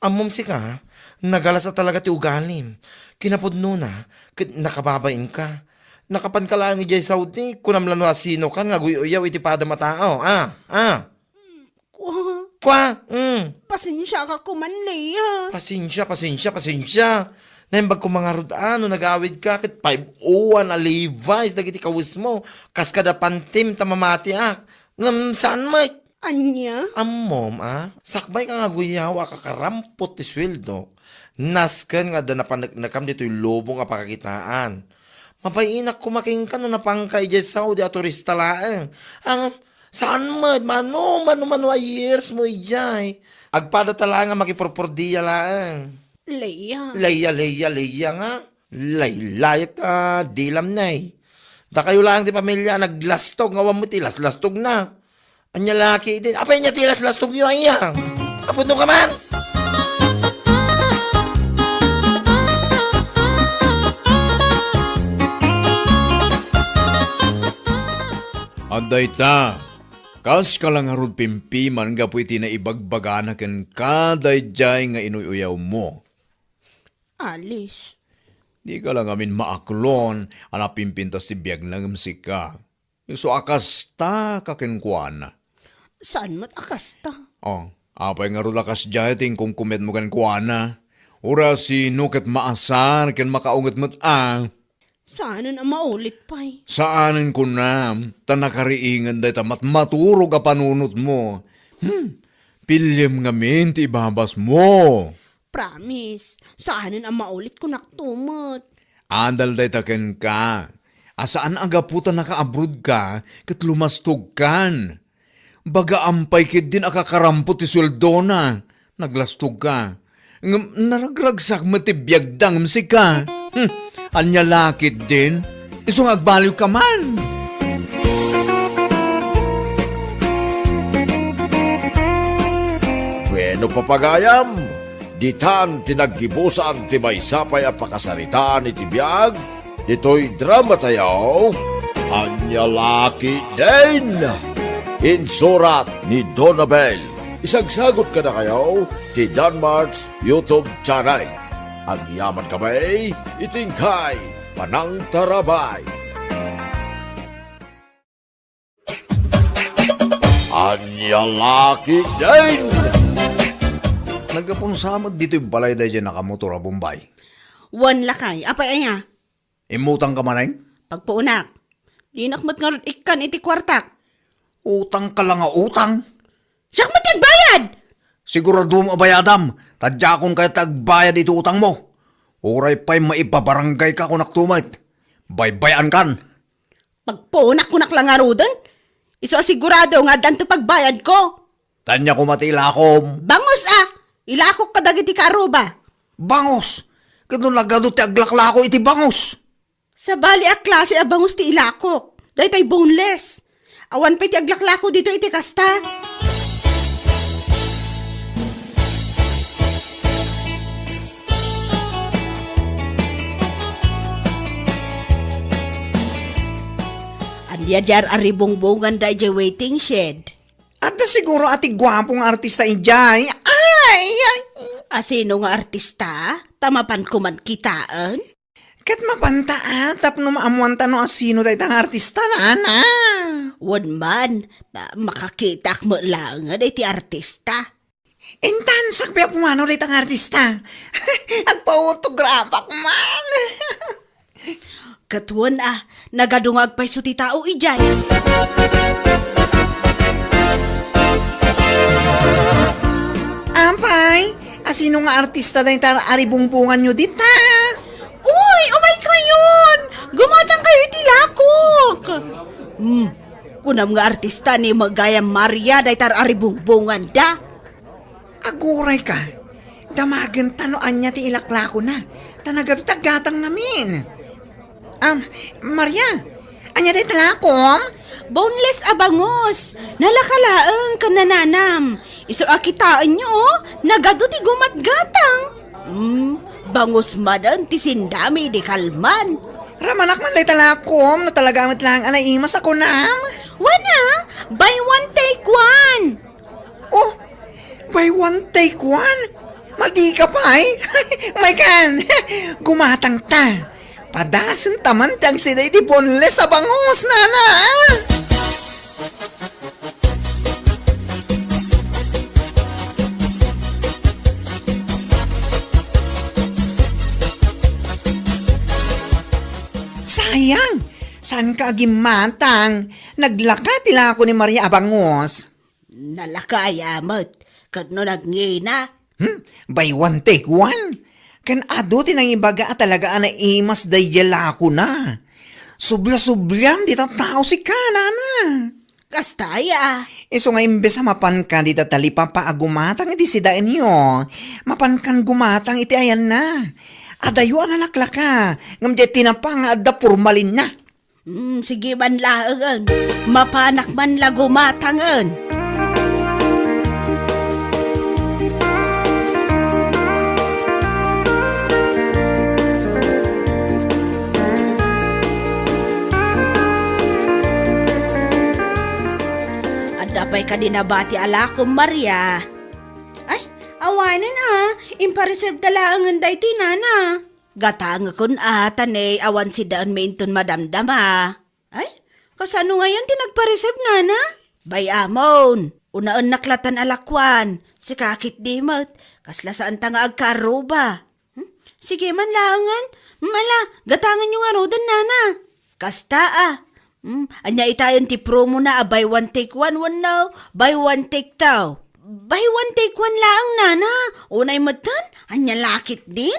Amom si ka, nagalas na talaga ti ugalim. Kinapudno na, nakababain ka. Nakapan ka lang ijay Saudi, kunam lano asino ka, nga guyaw iti pada matao. Kwa, Pasensya ka kuman, Leia. Pasensya. Naimbag ko mga rudano, nag-awid ka, kit 5-1 a Levi's, dagiti kawis mo, kas kada pantim tamamati ngam saan may? Anya? Mom, sakbay ka nga guyaw, kakarampot ti sweldo. Nasken nga da napanakam dito yung lobo nga pakakitaan. Mapayinak kumaking ka no napangkay dyan Saudi at turista laeng. Saan mano a years mo ijay. Agpada tala nga makipurpurdiya laeng. Leia. Leia nga. Laylayak ka, dilam nay. Da kayo lang di pamilya, naglastog, ngawa mo tilas, lastog na. Anya laki din, apay niya tilas, lastog nyo ayang. Apod nung ka man. Anday ta, kas ka lang harod pimpiman nga po iti na ibagbaga ken kaday jay nga inuyaw mo. Alis. Di ka lang amin maaklon, pimpintas si biyag ng ka. So akas ta kakinkwana. Saan mat akasta? Oh, apay nga ron akas jay ting kung kumet mo kan kuwana. Ura si nuket maasan ken makaunget mo't Saan na maulit pa'y? Saanin ko na, tanakariingan day tamat maturog a panunot mo. Pilyem nga ti ibabas mo. Promise. Saan na maulit ko naktumot? Andal day taken ka. Asaan aga puta naka-abroad ka, kat lumastog kan. Baga ampay kid din akakarampot ti sweldo na. Naglastog ka. Naragragsak matibiyag dang si ka. Anya lakit din. Isong agbaliw ka man. Bueno papagayam, ditan tinaggibusan ti may sapay a pakasaritaan iti biyag, dito'y drama tayo, Anya Laki din. Insurat ni Donabel. Isagsagot ka na kayo ti Danmarks YouTube channel. Ang yaman kamay, itingkay, panang tarabay. Anya Laki din. Nagkapunsamad dito yung balay day dyan nakamotor a Bombay. Wan lakay. Apay aya. Imutang ka manay? Pagpuunak. Dinakmat nga rin ikan iti kwartak. Utang ka lang nga utang. Siyak mo bayad! Sigurado mo abayadam, tadya kung kaya tagbayad ito utang mo. Uray pa'y maipabarangay ka kung naktumit. Baybayan kan. Pagpuunak ko naklang nga rodan. Iso asigurado nga danto pagbayad ko. Tanya ko matilakom. Bangos ilakok ka dagiti karuba. Bangos! Kano nagado ti aglaklako iti bangos. Sa bali a klase a bangos ti ilakok. Dahi tay boneless. Awan pa ti aglaklako dito iti kasta. Andiya jar aribongbongan da jay waiting shed. At na siguro ati gwapong artista ijay. Ay! Asino nga artista? Tamapan ko man kitaan? Kat mapanta tapno maamuan tano asino tayo tang artista na. Wan man, makakitak mo lang nga ti artista. Intan sakpya pumano tayo tang artista. Agpa-autograph man. Katuan nagadungag pa'y suti tao ijay. Ampay, asino nga artista tayo tang aribungbungan nyo dita? Uy, umay kayon! Gumatang kayo itilakok! Kunam nga artista ni Magaya Maria day tar aribungbungan da. Aguray ka. Damagan tanoan niya ti ilaklako na. Tanagatagatang namin. Maria, anya day talakom? Boneless abangos, nalakalaang kanananam. Iso akitaan nyo, nagado ti gumatgatang. Bangos madan ti sindami di kalman. Ramanak man day talakom, no talagamit lang anay imas ako na. Wana, buy one take one. Oh, buy one take one? Adi ka pa eh. My kan, gumatang ta. Padasan taman tang siday di bonles sa bangus, nana. Sayang, saan ka agimatang? Naglaka tila ako ni Maria Abangos. Nalakayamot. Kadno nagngina. By one take one. Kan ado tinang ibaga at talaga na imas dayala ko na. Subla-sublam di tao si kanana. Kastaya. Iso nga imbes sa mapan ka di tatalipa pa agumatang iti sidain nyo. Mapan kan gumatang iti ayan na. Adayo ang alaklaka. Ngamdi tinapang adda purmalin na. Sige man laangan. Mapanak man lagumatangan. Adapay ka dinabati ala ko, Maria. Ay, awanan impareserve talaangan day tinana. Gatang kun tanay awan si daan mainton madamdam Ay, kasano ngayon tinagpareserve nana? Bayamon, unaan naklatan alakwan, si kakit dimot, kasla saan tanga agkaruba. Sige man laangan, mala, gatangan yung arudan nana. Kasta anya itayan ti promo na buy one take one now, buy one take two. Buy one take one laang nana, unay matan, anya lakit din.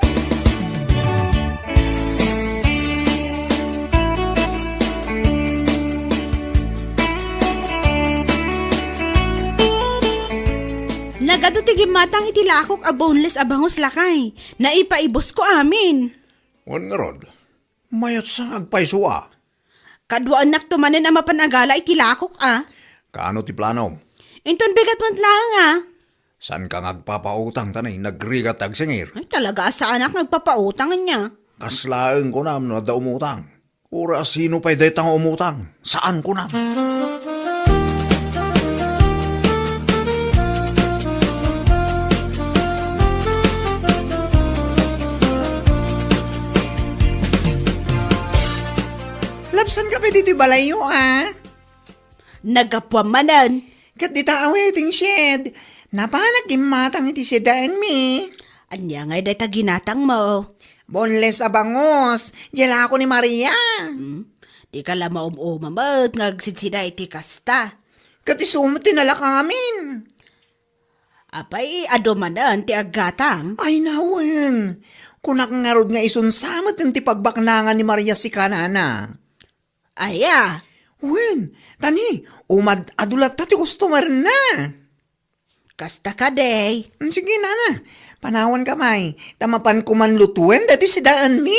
Nagadutigim matang itilakok a boneless abangos lakay. Naipaibos ko amin. Wan nga rod, mayat sa agpaisuwa. Kadwa anak tumanin ang mapanagala itilakok Kaano ti plano? Inton bigat mo lang San ka ngagpapautang tanay, nagrigat agsingir. Ay talaga sa anak nagpapautang niya. Kaslaeng ko nam no da umutang. Ura sino pa'y detang umutang? Saan ko nam? Lapsan ka pa dito balayo Nagapwamanan. Kat di ta aweting shed. Napanak imatang iti sedaan mi. Anya ngay day taginatang mo. Boneless abangos. Yala ako ni Maria. Di ka lang maumamamad ngagsidsida iti kasta. Kat isumot tinala kamin. Apay adomanan ti agatang. Ay nawan. Kunak ngarod nga isunsamot ng ti pagbaknangan ni Maria si kanana. Aya. Wen, tani, umad adulat tati customer na. Kasta ka day. Sige na. Panawan ka may. Tamapan ko man lutuin dati si daan mi.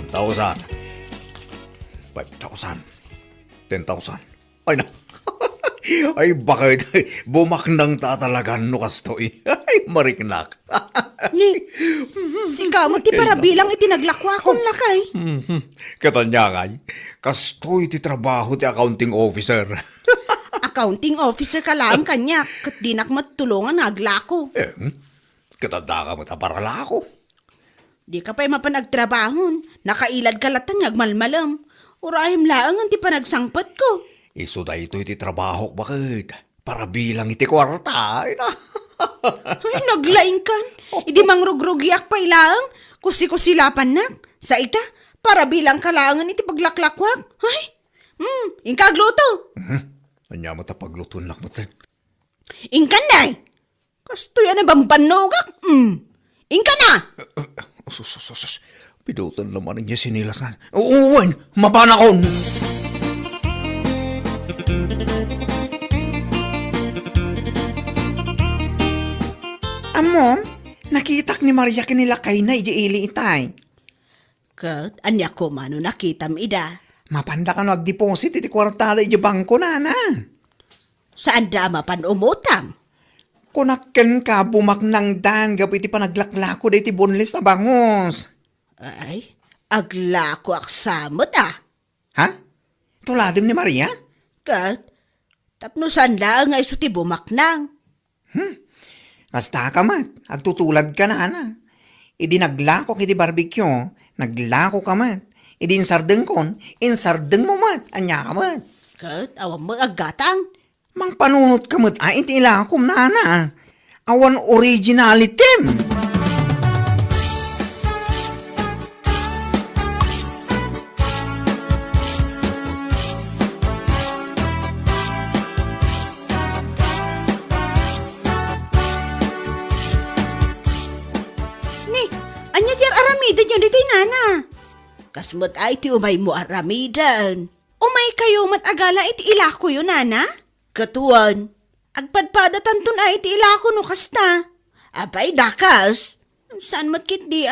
$1,000, 10,000. Ay na. Ay bakit bumaknang tatalagan no kastoy. Ay mariknak. Ni, si kamot ti para bilang itinaglakwa kong lakay. Katanyangay, kastoy ti trabaho ti accounting officer. Accounting officer ka lang kanya, kat dinak matulungan naglako. Katanda ka mo taparala ako. Di ka pa'y mapanagtrabahon, nakailad ka latan ngagmalmalam. Urahim laang ang ti panagsangpat ko. Iso da ito iti trabaho bakit? Para bilang iti kwarta. Ay na. Ay, naglaing kan. Idi mangrugrugiak pa ilaang. Kusi-kusilapan nak. Sa ita, para bilang kalangan iti paglaklakwak. Ay, ingkagluto. Anya mo ta pagluton lak mo. Ingkan na. Kasto yan na bambanogak. Ingkan na. Sus. Pidutan naman niya sinilasan. Uwan, mapanakon. Amom, nakitak ni Maria kinilakay na ijiili itay. Kat, anya ko mano nakitam ida. Mapanda ka nag-deposit iti kwartada iti bangko na. Saan dama pan umutang? Kunakken ka bumaknang dan gabi iti panaglaklako da iti boneless na bangos. Ay, agla ko aksamot Ha? Tuladim ni Maria? Kat, tapnusan lang nga iso ti bumaknang. Kasta ka mat, agtutulad ka na. Idi naglako kiti barbecue, naglako ka mat. Idi insardeng kon, insardeng mo mat, anya ka mat. Kat, awan mo agatang. Mang panunot ka mat, ay iti ilakom na. Awan originalitim. Ni, anya tiar aramidan yun dito'y nana. Kasmat ay ti umay mo aramidan. Umay kayo matagala iti ilako yun, nana? Katuan, agpadpadatan ton ay iti ilako no kasta. Abay, dakas. Saan matkit di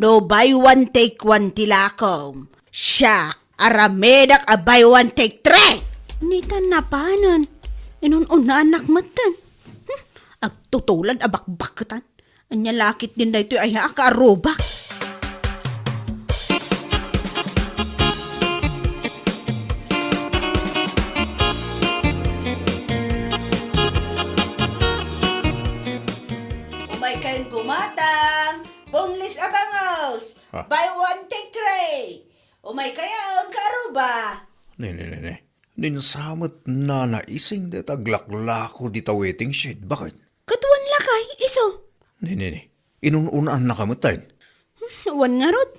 No buy one take one tilakom. Siya, aramedak a buy one take three. Nitan na panan. Inun-una anak matan. Agtutulad abakbakatan. Anya lakit din na ito ay akaaroba. Umay kayong gumatang. Boneless abangos. Ha? Buy one, take three. Umay kayo ang kaaroba. Ne. Ninsamot na naising de taglaklako di ta waiting shed. Bakit? Katuan lakay, iso. Ne. Inununaan na kamatayin. Wan nga rod.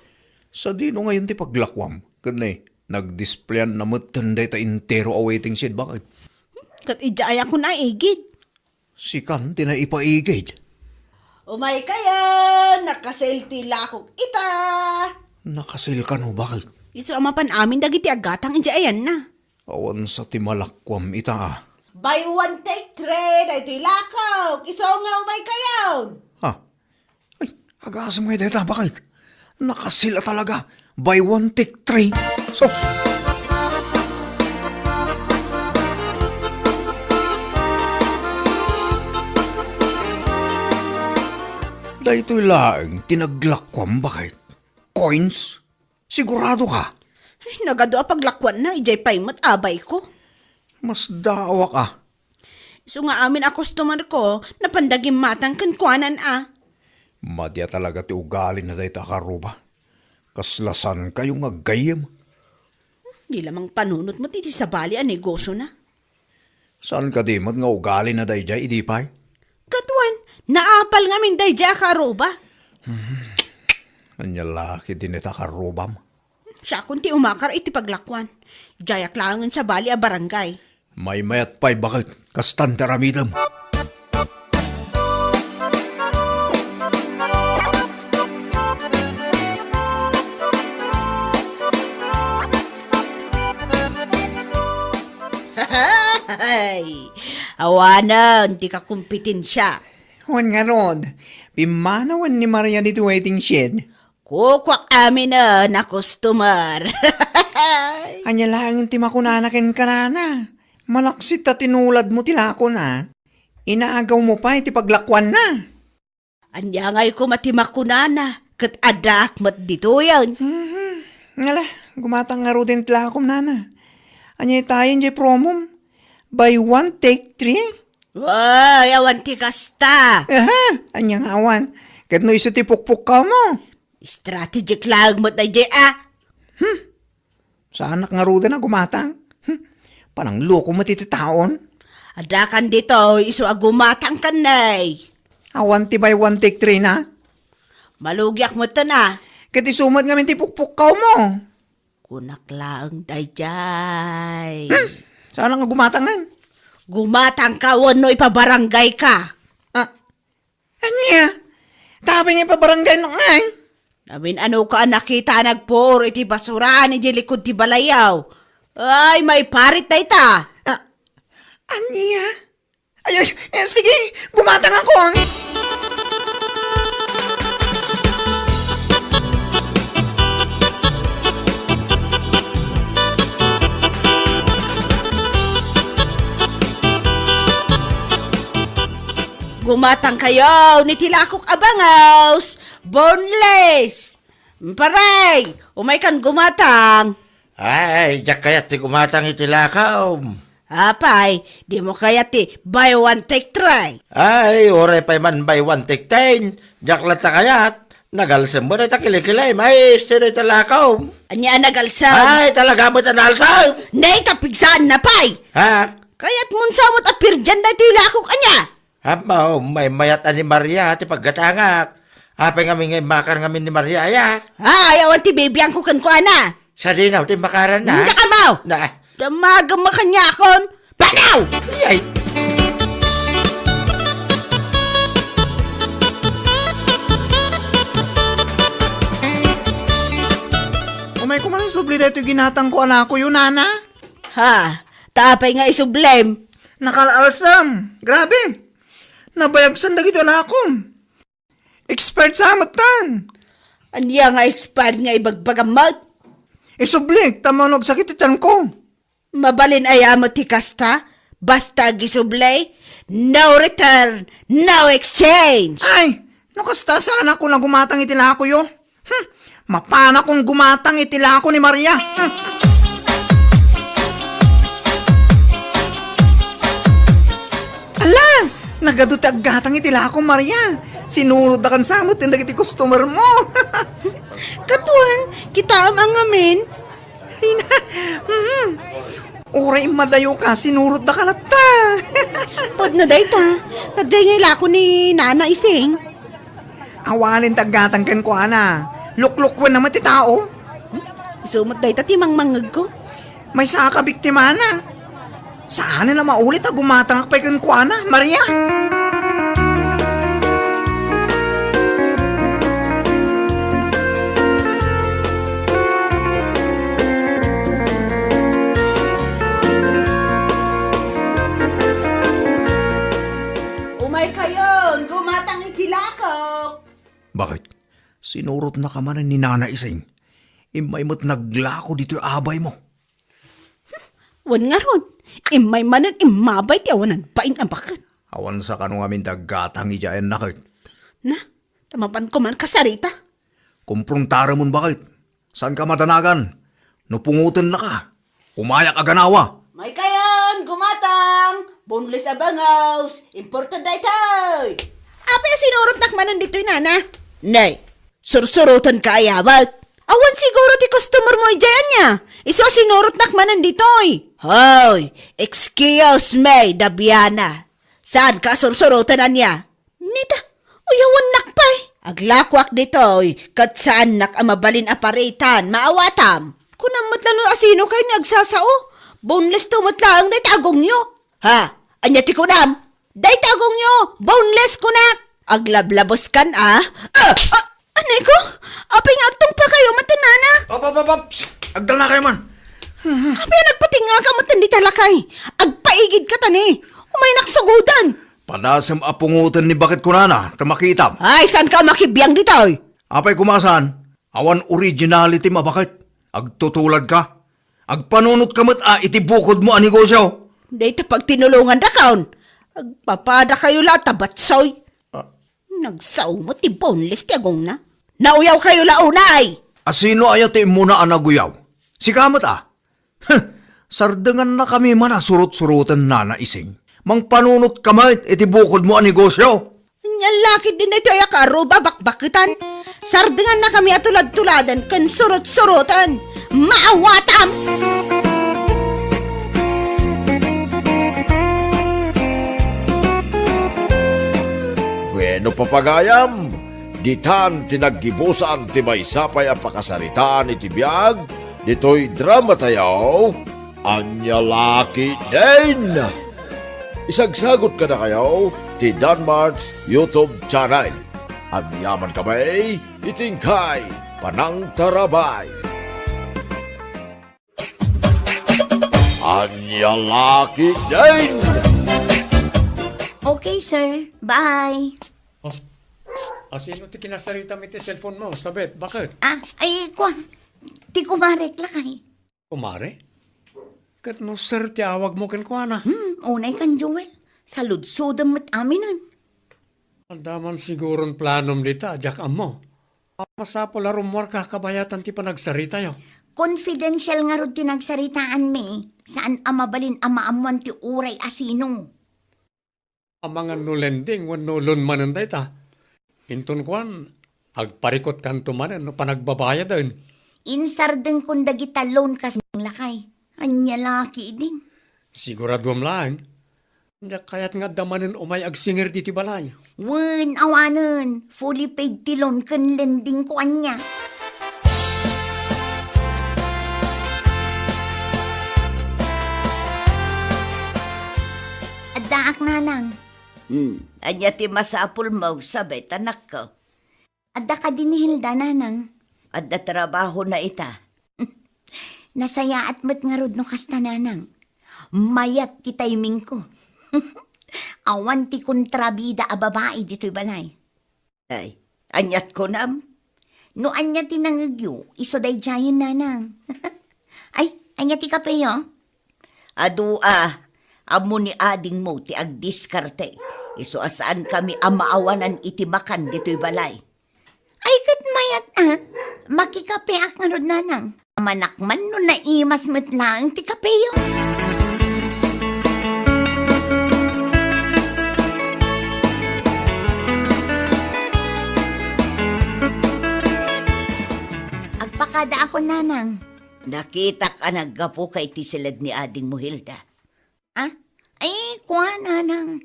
Sa dino ngayon ti paglakwam. Kanay, nag-displayan na matanday ta intero a waiting shed. Bakit? Kat ijaya ko na igid. Si Kanti na ipaigid. Umay kayo, nakaselti lakok ita. Nakasil ka no, bakit? Iso amapan amin dagiti agatang ijayan na. Awan sa timalakwam ita Buy one, take three, dahito lakok. Iso nga umay kayo. Ha? Ay, agasam nga deta, bakit? Nakasila talaga. Buy one, take three. Sos! Dahito'y laeng tinaglakwam, bakit? Coins? Sigurado ka? Ay, nagado a paglakwan na, ijay paymat abay ko. Mas dawa ka. Iso nga amin a customer ko, napandagim matang kankwanan Madya talaga ti ugali na dahita karuba. Kaslasan kayong agayam. Di lamang panunot mo titi sa bali a negosyo na. Saan ka di mat nga ugali na dahita idipay? Katuan, naapal nga min dayja karoba. Anya laki din ita karubam. Siya kunti umakar iti paglakwan. Jayak langan sa bali a barangay. May mayat pa'y bakit kastan taramidam. Hay, awanan, di ka kumpitin siya. Wan nga rod, pimanawan ni Maria dito waiting shed. Kukwak amin na customer. Anya lang ti makunanakin ka na. Malaksit ta tinulad mo tilako na. Inaagaw mo pa iti paglakwan na. Anya ngay ko matimakunana, kat adak mat dito yan. Ngala, gumatang nga rodin tilakom nana. Anya tayo jay promom. Buy one, take three. Ay, awan ti kasta. Aha, anya nga awan. Kat no iso ti pukpuk ka mo. Strategic lang mat na di Sa anak nga roda na gumatang. Panang loko mo tititaon. Adakan dito, iso agumatang kanay. Awan ti buy one, take three na. Malugyak mo ta na. Kat isumat nga min ti pukpuk ka mo. Kunak lang dayjay. Saan nga gumatangan? Gumatang ka, wano ipabarangay ka. Anya? Tabi nga pabarangay na ngay. Namin ano ka nakita nagpuro iti basurahan iti likod ti balayaw. Ay, may parit na ita. Anya? Ay, sige, gumatang ako. Gumatang kayo ni tilakok abangaws. Boneless. Paray, umay kan gumatang. Ay, jak kayat ti kumatang itilakaw. Apay, di mo kaya ti buy one take try. Ay, ore pa man by one take 10. Jak lata kayat. Nagalsam mo na takilikilay, may istiri talakaw. Anya nagalsam. Ay, talaga mo tanalsam. Nay, kapigsaan na pay. Ha? Kaya't mun samot apir dyan na ito ilakok anya. Hamaw, may mayat ni Maria ti paggatangak. Apay nga makar ngamin ni Maria, ya. Ay, awan ti baby ang kukan ko ana. Sa dinaw, ti makaran na. Hindi ka mau. Na, Damaga makanya akon. Banaw! ay, Umay ko man subli dito ginatang ko anak ko yun, nana. Ha, tapay nga isublem. Nakalaalsam. Grabe. Nabayagsan na gito anak ko. Expert sa amatan. Anya nga expired nga ibagbagamot. Isublik, tamanog sakit itan ko. Mabalin ayamot ti kasta. Basta gisublay. No return, no exchange. Ay, nakasta sa anak ko na gumatang itila ko yun. Mapana kung gumatang itila ko ni Maria. Ala, nagadutag gatang itila ko Maria. Sinurod na kan samot yung nagiti customer mo. Katuan, kita ang amin. Ay na, Uray madayo ka, sinurod na kalata. Pod na day ta. Kaday nga ilako ni Nana Ising. Awanin taggatang ken ko ana. Luklukwan naman ti tao. Isumot day ta timang mangag ko. May saka biktima na. Saan na maulit a gumatang akpay ken ko ana, Maria? Umay kayon, gumatang itilakok. Bakit? Sinurot na ka man ni Nana Ising. Imay mo't naglako dito yung abay mo. Wan nga ron, imay manan imabay ti awanan pain ang bakit. Awan sa kanong amin taggatang ijayan nakit. Na, tamapan ko man kasarita. Kumpruntara mon bakit? Saan ka matanagan? Nupungutan na ka. Umayak aganawa. May kayon, gumatang. Boneless abangaws, important day tayo. Apa sinurot nakmanan dito'y nana? Nay, sursurutan ka ayawat. Awan siguro ti customer mo ijayan niya. Iso sinurot nakmanan dito'y. Hoy, excuse me, Dabiana. Saan ka sursurutan na niya? Nita, uyawan nakpay. Aglakwak dito'y, kat saan nak amabalin aparitan, maawatam. Kunamot lang asino kayo ni agsasao. Boneless tumatlaang day tagong nyo. Ha? Anya ti kunam? Day tagong nyo. Boneless kunak. Aglablabos kan anay ko? Aping agtong pa kayo matanana. Agdal na kayo man. Aping nagpatinga ka matan di talakay. Agpaigid ka tani. Umay naksugudan. Padasam apungutan ni bakit kunana, tamakitam. Ay, saan ka makibiyang ditoy? Apay kumasan, awan originality mabakit. Agtutulad ka. Agpanunot kamot itibukod mo ang negosyo. Day pag tinulungan da kaon. Agpapada kayo la tabatsoy. Nagsaw mo ti boneless ti agong na. Nauyaw kayo launay. Asino ayat muna ang naguyaw? Si kamot Sardangan na kami man surut-surutan Nana Ising. Mang panunot kamay itibukod mo ang negosyo. Ang laki din ito ay akaro babakbakitan. Sardangan na kami atulad-tuladan kan surut-surutan. Maawatam! Bueno papagayam, ditan tinaggibusan ti may sapay ang pakasaritaan iti biyag, dito'y drama tayaw, anya laki din. Isagsagot ka na kayo ti Danmar's YouTube channel. Ang yaman kamay, itingkay, panang tarabay. Anya laki din. Okay, sir. Bye. Asino ti kinasarita mi ti cellphone mo? Sabet, bakit? Ay, kwa. Ti kumarek lakay. Kumare? Kat no sir ti awag mo ken kuana. Unay kan Joel. Saludsudam met aminan. Andaman siguron planom dita, jak mo. Masapol arumwar ka kabayatan ti panagsarita yo. Confidential nga rod tinagsaritaan mi, saan amabalin amaamuan ti uray asino. Amangan no lending, wan no lunmanan day ta. Intun kwan, agparikot kan tumanan no panagbabaya din. Insardeng kung dagita loan kas lakay. Anya laki din. Siguraduam lang. Nya kayat nga damanin umay agsinger diti balay. Wen awanen, fully paid ti loan kan lending ko anya. Addaak nanang, Anya ti masapul mo, sabit anak ko. adda ka din ni Hilda nanang. Adda trabaho na ita. Nasaya at met nga rod no kasta nanang. Mayat ti timing ko. Awan ti kontrabida a babae dito'y balay. Ay, anyat ko nam. No anya ti nangagyo, iso day jayan nanang. Ay, anya ti kapeyo? Adua, amo ni ading mo ti agdiskarte. Iso asaan kami amaawanan iti makan dito'y balay. Ay, kat mayat makikape ak nga rod nanang. Manakman no naimas met lang ti kapeyo. Agpakada ako nanang. Nakita ka naggapo kay ti silad ni ading mo, Hilda. Ah? Ay, kuha nanang.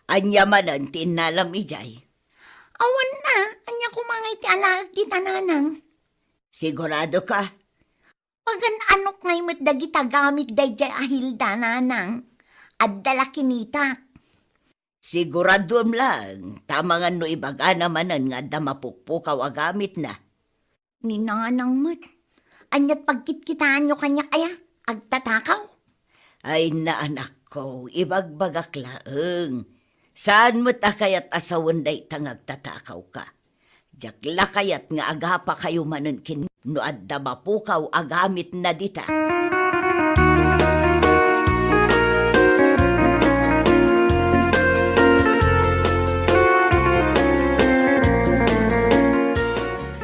Anya manan ti inalam ijay. Awan na, anya kumangay ti alaag ti tananang. Sigurado ka? Pagan anok ngay met dagita gamit dayjay ahilda nanang. Addala kinita. Siguradom lang. Tamangan no ibaga namanan nga da mapukpukaw agamit na. Ni nanang met. Anyat pagkitkitaan nyo kanya kaya, agtatakaw. Ay na anak ko, ibagbagak laeng. Saan mo ta kayat asawan day tangagtatakaw ka? Jakla kayat nga agapa kayo manen kin no adda mapukaw agamit na dita.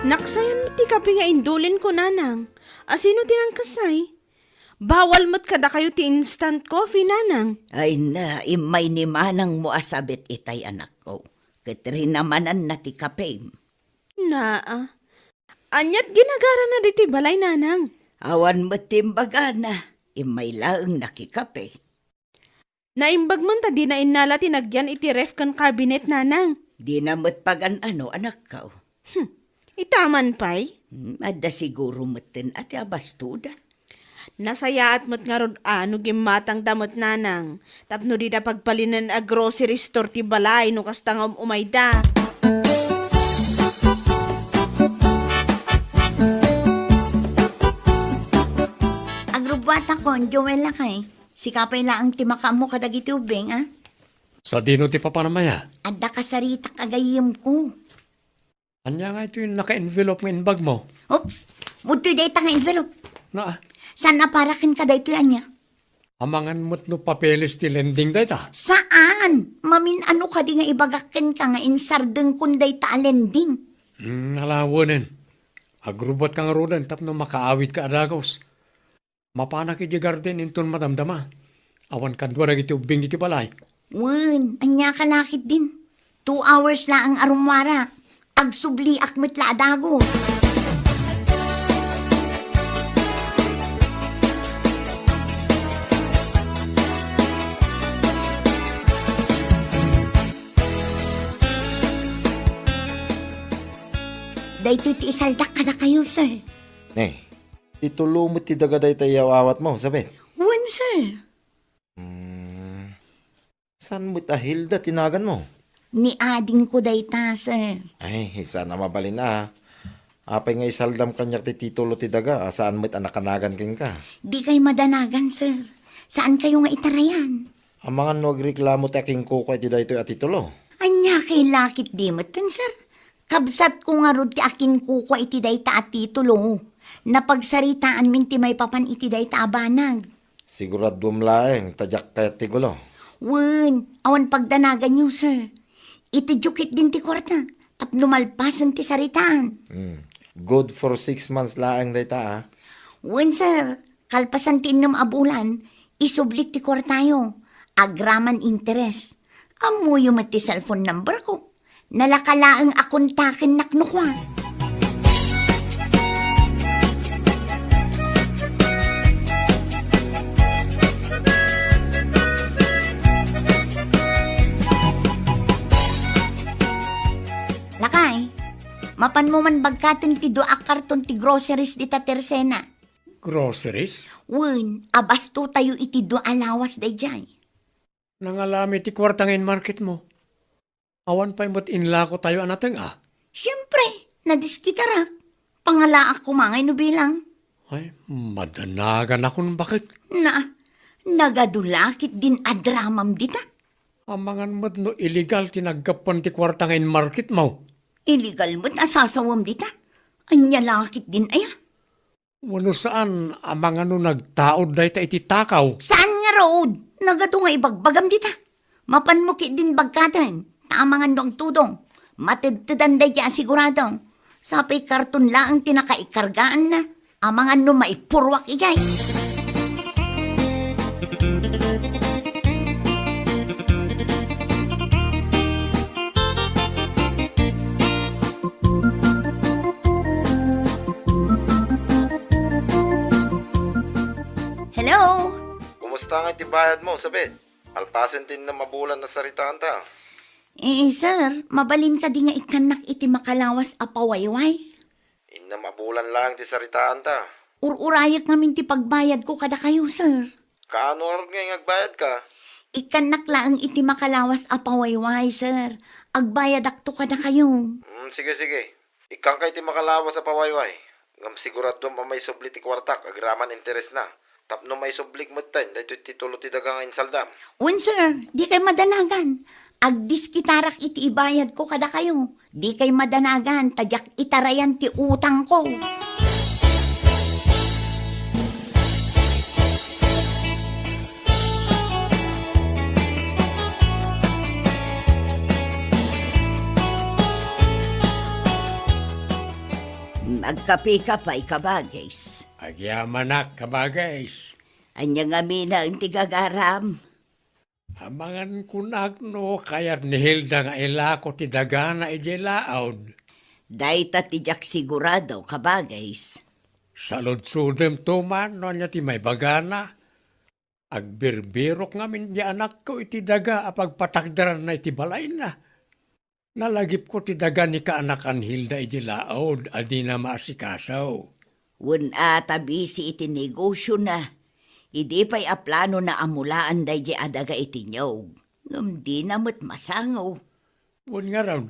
Naksayan mo ti kape nga indulin ko nanang. Asino tinangkasay? Bawal mo't kada kayo ti instant coffee nanang. Ay na, imay ni manang mo asabit itay anak ko. Katrin namanan na ti kape. Naa. Anyat ginagara na diti balay nanang. Awan mo timbaga na, imay laeng nakikape. Naimbag man ta di na inala tinagyan iti ref kan cabinet nanang. Di na mo't pagan ano anak ko. Itaman pay. Adda siguro moten ati abastuda. Nasaya at mo't nga rod ano gimatang damot nanang. Tapno di na pagpalinan a grocery store ti balay no kastang umayda. Agrubwat ako, Joel lakay. Sikapay laang timaka mo kadagiti ubeng, ah? Sa dino ti papanamaya. Adda kasarita kagayim ko. Anya nga ito yung naka-envelope ng inbag mo. Oops! Mutoy day tanga envelope. Na, Saan naparakin ka day ito anya? amangan mo't no papeles ti lending day ta. Saan? Mamin ano ka di nga ibagakin ka nga insardeng kunday ta alending. Alawanin. Agrubot kang rudan tapno makaawit ka adagos. Mapanak iti garden inton madamdama. Awan kadwa na iti ubing iti balay. Wen, anya kalakit din. 2 hours la ang arumwara. Agsubli akmet la adagos. Dahito ti isaldak ka na kayo, sir. Itulo mo ti dagaday tayo awat mo, sabit. Wen, sir. Saan mo ta Hilda tinagan mo? Ni ading ko dayta, sir. Ay, sana mabalin na. Apay nga isaldam kanyak ti titulo ti daga, saan mo't anakanagan king ka. Di kay madanagan, sir. Saan kayo nga itarayan? Ang mga nagreklamo ti aking kuko ti dayto at titulo. Anya kay lakit di maten, sir. Kabsat ko nga rod ti akin kuko iti dayta at titulo. Napagsaritaan min ti may papan iti dayta abanag. Siguradum laeng, tadyak kayat ti gulo. Wen, awan pagdanagan niyo, sir. Iti jukit din ti kwarta. tapno malpasan ti saritaan. Good for 6 months laang dayta ah. Wen sir, kalpasan ti inom abulan, isublik ti kwartayo, agraman interes. Amuyo mat ti cellphone number ko. Nalakalaang akontakin naknukwa. Lakay, mapan mo man bagkatin ti doak karton ti groceries di ta tersena. Groceries? Wen, abasto tayo iti do alawas day jay. Nangalami ti kwartangin market mo. Awan pa imot inlako tayo anateng Siyempre, nadiskitarak. Pangala ako mangay no bilang. Ay, madanagan akong bakit. Nagadulakit din adramam dita. Amangan mo't no illegal tinaggapan ti kwartangin market mo. Illegal mo't asasawam dita. Anyalakit din aya. Wano saan amangan no nagtaod day ta iti takaw. Saan nga road? Nagato nga ibagbagam dita. Mapan mo kit din bagkatan. Taamangan do ang tudong. Matidtidan day kaya sigurado. Sapay karton lang tinakaikargaan na. Amangan no maipurwak ijay. Hello? Kumusta nga itibayad mo, sabit? Alpasin din na mabulan na saritaan ta. Sir, mabalin ka di nga ikanak iti makalawas a pawayway. Inna mabulan lang ti saritaan ta. Ururayak ngamin ti pagbayad ko kada kayo, sir. Kaano arod nga yung agbayad ka? Ikanak lang iti makalawas a pawayway, sir. Agbayad akto kada kayo. Sige. Ikang kay ti makalawa sa pawayway. Ngam sigurado pa may subli ti kwartak, agraman interes na. Tapno may sublik mo tayo, dahito titulo ti dagang insaldam. Un, sir, di kay madanagan. Agdiskitarak iti ibayad ko kada kayo. Di kay madanagan, tadyak itarayan ti utang ko. Magkape ka pa'y kabagays. Agyamanak kabagays. Anya nga mina ang tigagaram. Amangan kunak no kayat ni Hilda nga ilako ti dagana ije laod. Dayta tijak sigurado kabagays. Saludsudem tuman no nya ti may bagana. Agbirbirok ngamin di anak ko iti daga apagpatakdaran na iti balay na. Nalagip ko ti daga ni kaanakan Hilda ije laod adi na maasikasaw. Wen tabisi iti negosyo na. Idi pa'y aplano na amulaan day di adaga iti nyog. Ngam di namot masangaw. Wen nga raw,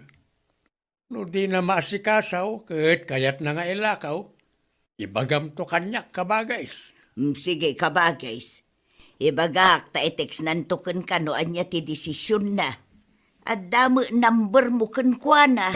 no di na maasikasaw, kayat na nga ilakaw, ibagam to kanyak kabagays. Sige kabagays. Ibagak ta itex nantukan ka no anya ti desisyon na. At damo number mo kankwa na.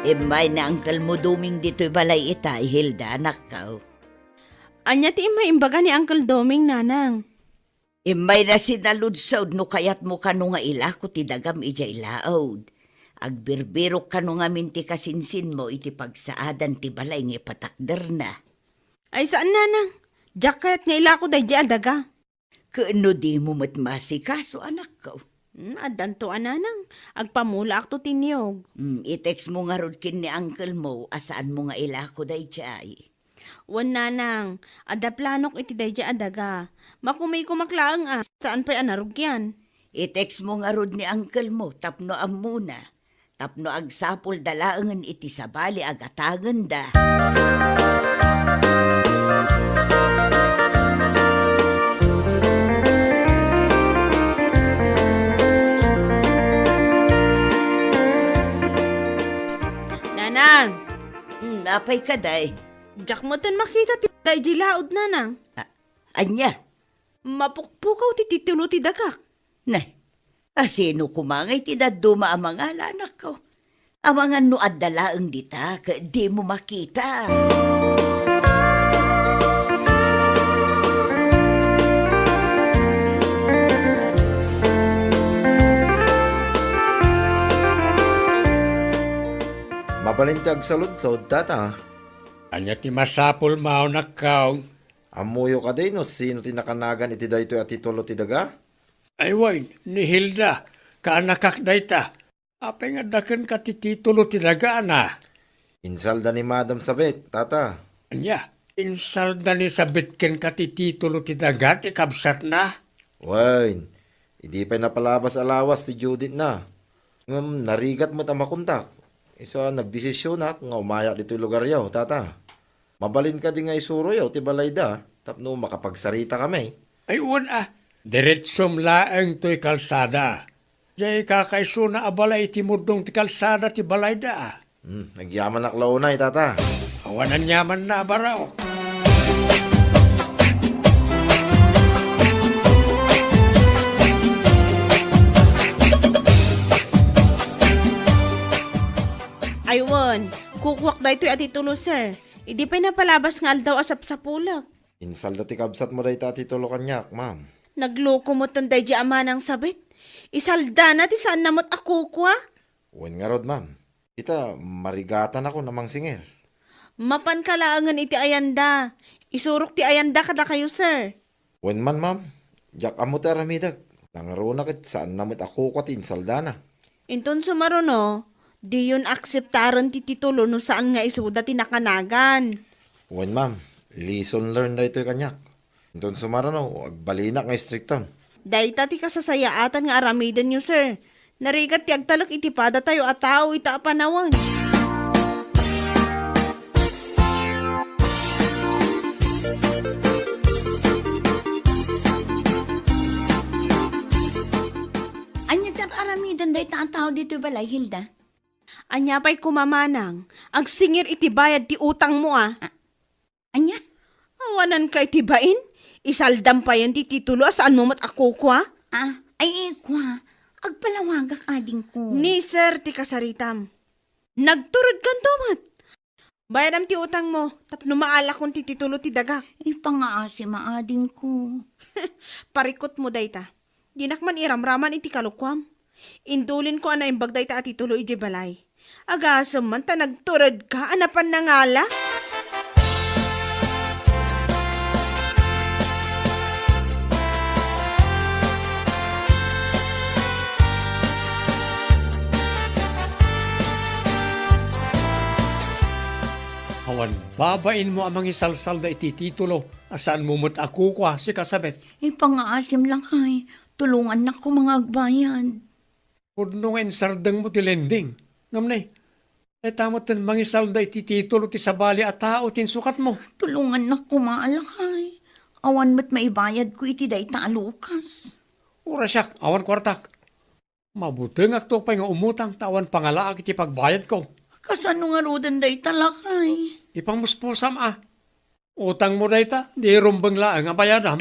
Imay na angkal mo duming dito'y balay itay, Hilda, anak ka. Anya ti imay imbaga ni Uncle Doming, nanang. Imay na sinaludsod no kayat mo kano nga ilako ti dagam ija ilaod. Agbirbirok kano nga minti kasinsin mo iti pagsaadan ti balay nga patakder na. Ay saan, nanang? Diyak kayat nga ilako day di adaga. Kaano di mo matmasikaso, anak ko? Adan to ananang, agpamula akto tinyog. I-text mo nga rod kin ni uncle mo, asaan mo nga ilako day jay. Wan nanang, ada planok iti day di adaga. Makumay kumaklaang saan pa'y anarugyan? I-text mo nga rod ni uncle mo, tapno amuna. Tapno agsapol dalaangan iti sabali agatangan da. Nanang, Apay ka day. diyak mo tan makita ti day di laod, nanang. Anya? Mapukpukaw ti titulo ti dagak. Nay, asino kumangay ti daduma ang mga anak ko. Awangan no adalaang dita, ka di mo makita. Mabalintag sa ludsod, tata. Anya ti masapul mao nakaw. Amuyo ka din, no? Sino tinakanagan iti dayto at titulo ti daga? Ay way, ni Hilda, kaanakak dayta. Apay nga daken ka ti titulo ti daga na. Insalda ni Madam Sabet, tata. Anya, insalda ni sabitken ka ti titulo ti daga ti kabsat na. Wain, hindi pa napalabas alawas ti Judith na. Ngam, narigat mo tamakuntak. Isa nagdesisyon na nga umaya dito lugar yaw, tata. Mabalin ka din nga isuro yaw, ti balayda. Tapno makapagsarita kami. Ay una, diretsom laeng to'y kalsada. Jay kakaiso na abalay ti murdong ti kalsada ti balayda. Nagyaman na klaunay, tata. Awanan yaman na baraw. Aywan, kukwak da ito'y atitulo, sir. Hindi pa napalabas nga aldaw asap sa pulak. Insalda ti kabsat mo day ta titulo kanyak, ma'am. Nagloko mo tanday di ama ng sabit. Isalda na ti saan namot ako kwa. Wen nga rod, ma'am. Ita, marigatan ako namang singir. Mapan kalaangan iti ayanda. Isurok ti ayanda kada kayo, sir. Wen man, ma'am. Jak amo ti aramidag. Nangaruna kit saan namit ako kwa ti insalda na. Inton sumaruno, di yun akseptaran ti titulo no saan nga isuda ti nakanagan. Wen, ma'am. Lesson learned na ito'y kanyak. Doon sumarano, agbalinak nga istrikton. Dahil ti kasasayaatan nga aramidan nyo, sir. Narigat ti agtalak itipada tayo at tao ita panawan. Anya tar aramidan day tao dito balay, Hilda. Anya pa'y kumamanang. Ang singir itibayad ti utang mo Anya? Awanan ka itibain? Isaldam pa yan ti titulo saan mo mat ako kwa? Ay ikwa. Agpalawagak ading ko. Ni sir ti kasaritam. Nagturod kan tomat. Bayadam ti utang mo. Tapno maala kong ti titulo ti daga. Ipangaasi maading ko. Parikot mo dayta. Dinakman iramraman iti kalukwam. Indulin ko ana imbag dayta at titulo iti balay. Agasam man ta nagturod ka anapan na ngala. Awan, babain mo amang isalsal na iti titulo. Asaan mo mo't ako kwa si kasabet. Ipangaasim lang kay. Tulungan na ko mga agbayan. Pudno nga sardang mo ti lending. Ngamnay, ay tamot ten mangisal na iti titulo ti sabali at tao tin sukat mo. Tulungan na ko maalakay. Awan mo't maibayad ko iti day talukas. Ura siyak, awan kwartak. Mabuti nga to pa nga umutang tawan pangalaak iti pagbayad ko. Kasano nga rodan day talakay. Ipangmuspusam Utang mo dayta, di rumbang laang ang bayadam.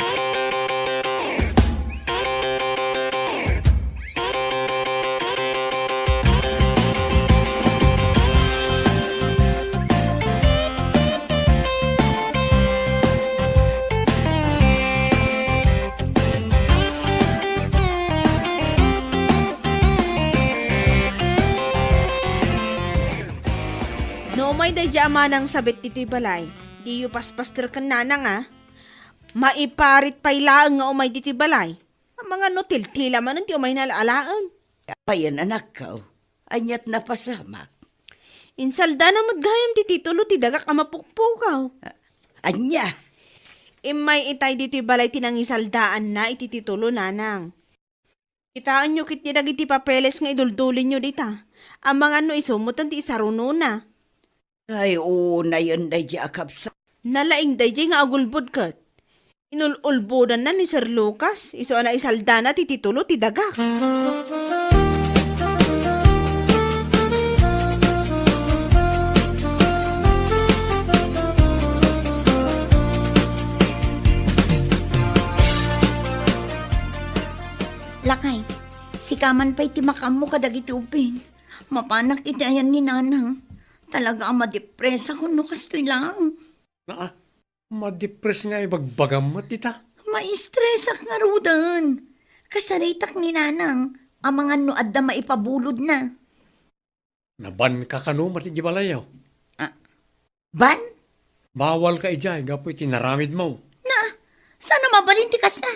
No may day ama ng sabit dito'y balay. Di yu paspaster kan nanang Maiparit pa'y laang nga umay dito'y balay. Ang mga notil-tila man ti umay nalalaan. Payan anak ko, anyat na pasamak. Insalda na magayam ti titulo ti dagak amapukpukaw. Anya, Imay itay dito'y balay tinangisaldaan na iti titulo nanang. Itaan nyo kit nidag iti papeles nga iduldulin nyo dita. Ang mga no isumutan ti isaruno na. ay una yun day di akapsa. Nalaing day nga agulbod kat. Inululbodan na ni Sir Lucas. Iso na isalda na ti titulo ti dagak. Lakay, sikaman pa'y timakam mo kadag iti upin. Mapanak iti ayan ni nanang. Talaga ang madepresa ko no kastoy lang. Madepres nga ibagbagam mo, tita. Maistresak nga rudan. Kasaritak ni nanang. Ang mga nuad na maipabulod na. Naban ka kano, mati di balayaw. Ban? Bawal ka ijay, gapo itinaramid mo. Sana mabalintikas na.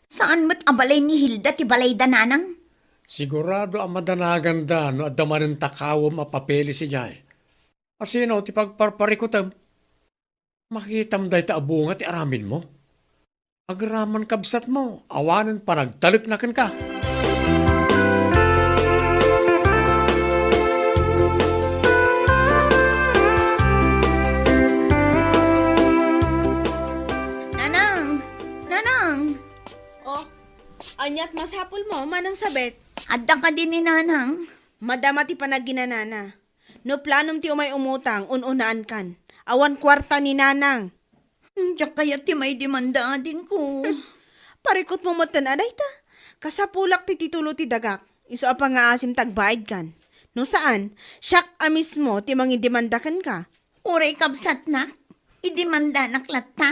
Saan mo't abalay ni Hilda ti balay da nanang? Sigurado ang madanaganda no adama ng takawam mapapeli si Jay. Asino ti pagparparikutam. Makitam day ta abunga ti aramin mo. Agraman kabsat mo, awanan pa nagtalip na ka. Nanang! Nanang! Oh, anyat masapul mo, manang sabet. Adda ka din ni nanang. Madama ti panaginanana. No planom ti umay umutang, ununaan kan. Awan kwarta ni nanang. Diyak kaya ti may demanda ading ko. Parikot mo matanaday ta. Kasapulak ti titulo ti dagak. Iso apa nga asim tagbayad kan. No saan, siyak amis mo ti mangidemandakan ka. Uray kabsat na. Idemanda naklat ta.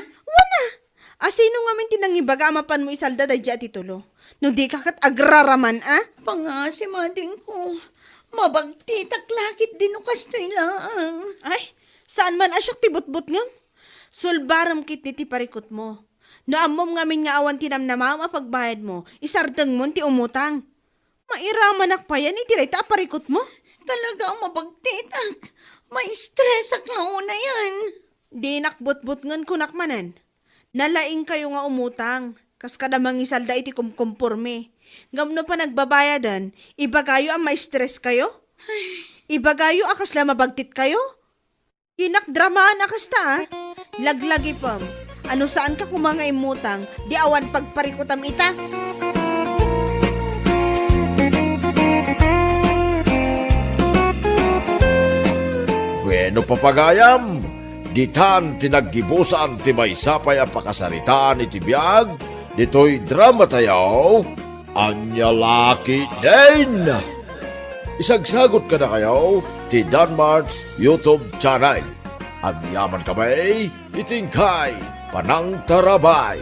Asino nga min tinangibaga amapan mo isalda day ti titulo. No di kakat agraraman Pangasim ading ko. Mabagti taklakit din o kastoy lang. Ay, saan man asyak ti butbut ngam? Sulbaram kit ti parikot mo. No amom ngamin nga awan tinamnamam apagbayad mo, isardeng mo ti umutang. Mairaman akpayan itiray ta parikot mo. Talaga ang mabagtitak. May stress ak launa yan. Di nakbutbut ngan kunakmanan. Nalaing kayo nga umutang. Kas kadamang isalda iti kumkumpurme. Gamno pa nagbabayadan, ibagayo ang may stress kayo? Ibagayo akas la mabagtit kayo? Inakdramaan akas ta Laglagi pam. Ano saan ka kumanga imutang, di awan pagparikutam ita? Bueno papagayam, ditan tinaggibusan ti may sapay ang pakasaritaan iti biyag, dito'y drama tayaw, Anyalaki din! Isagsagot ka na kayo ti Danmar's YouTube channel. Ang yaman kami, itingkay, panang tarabay.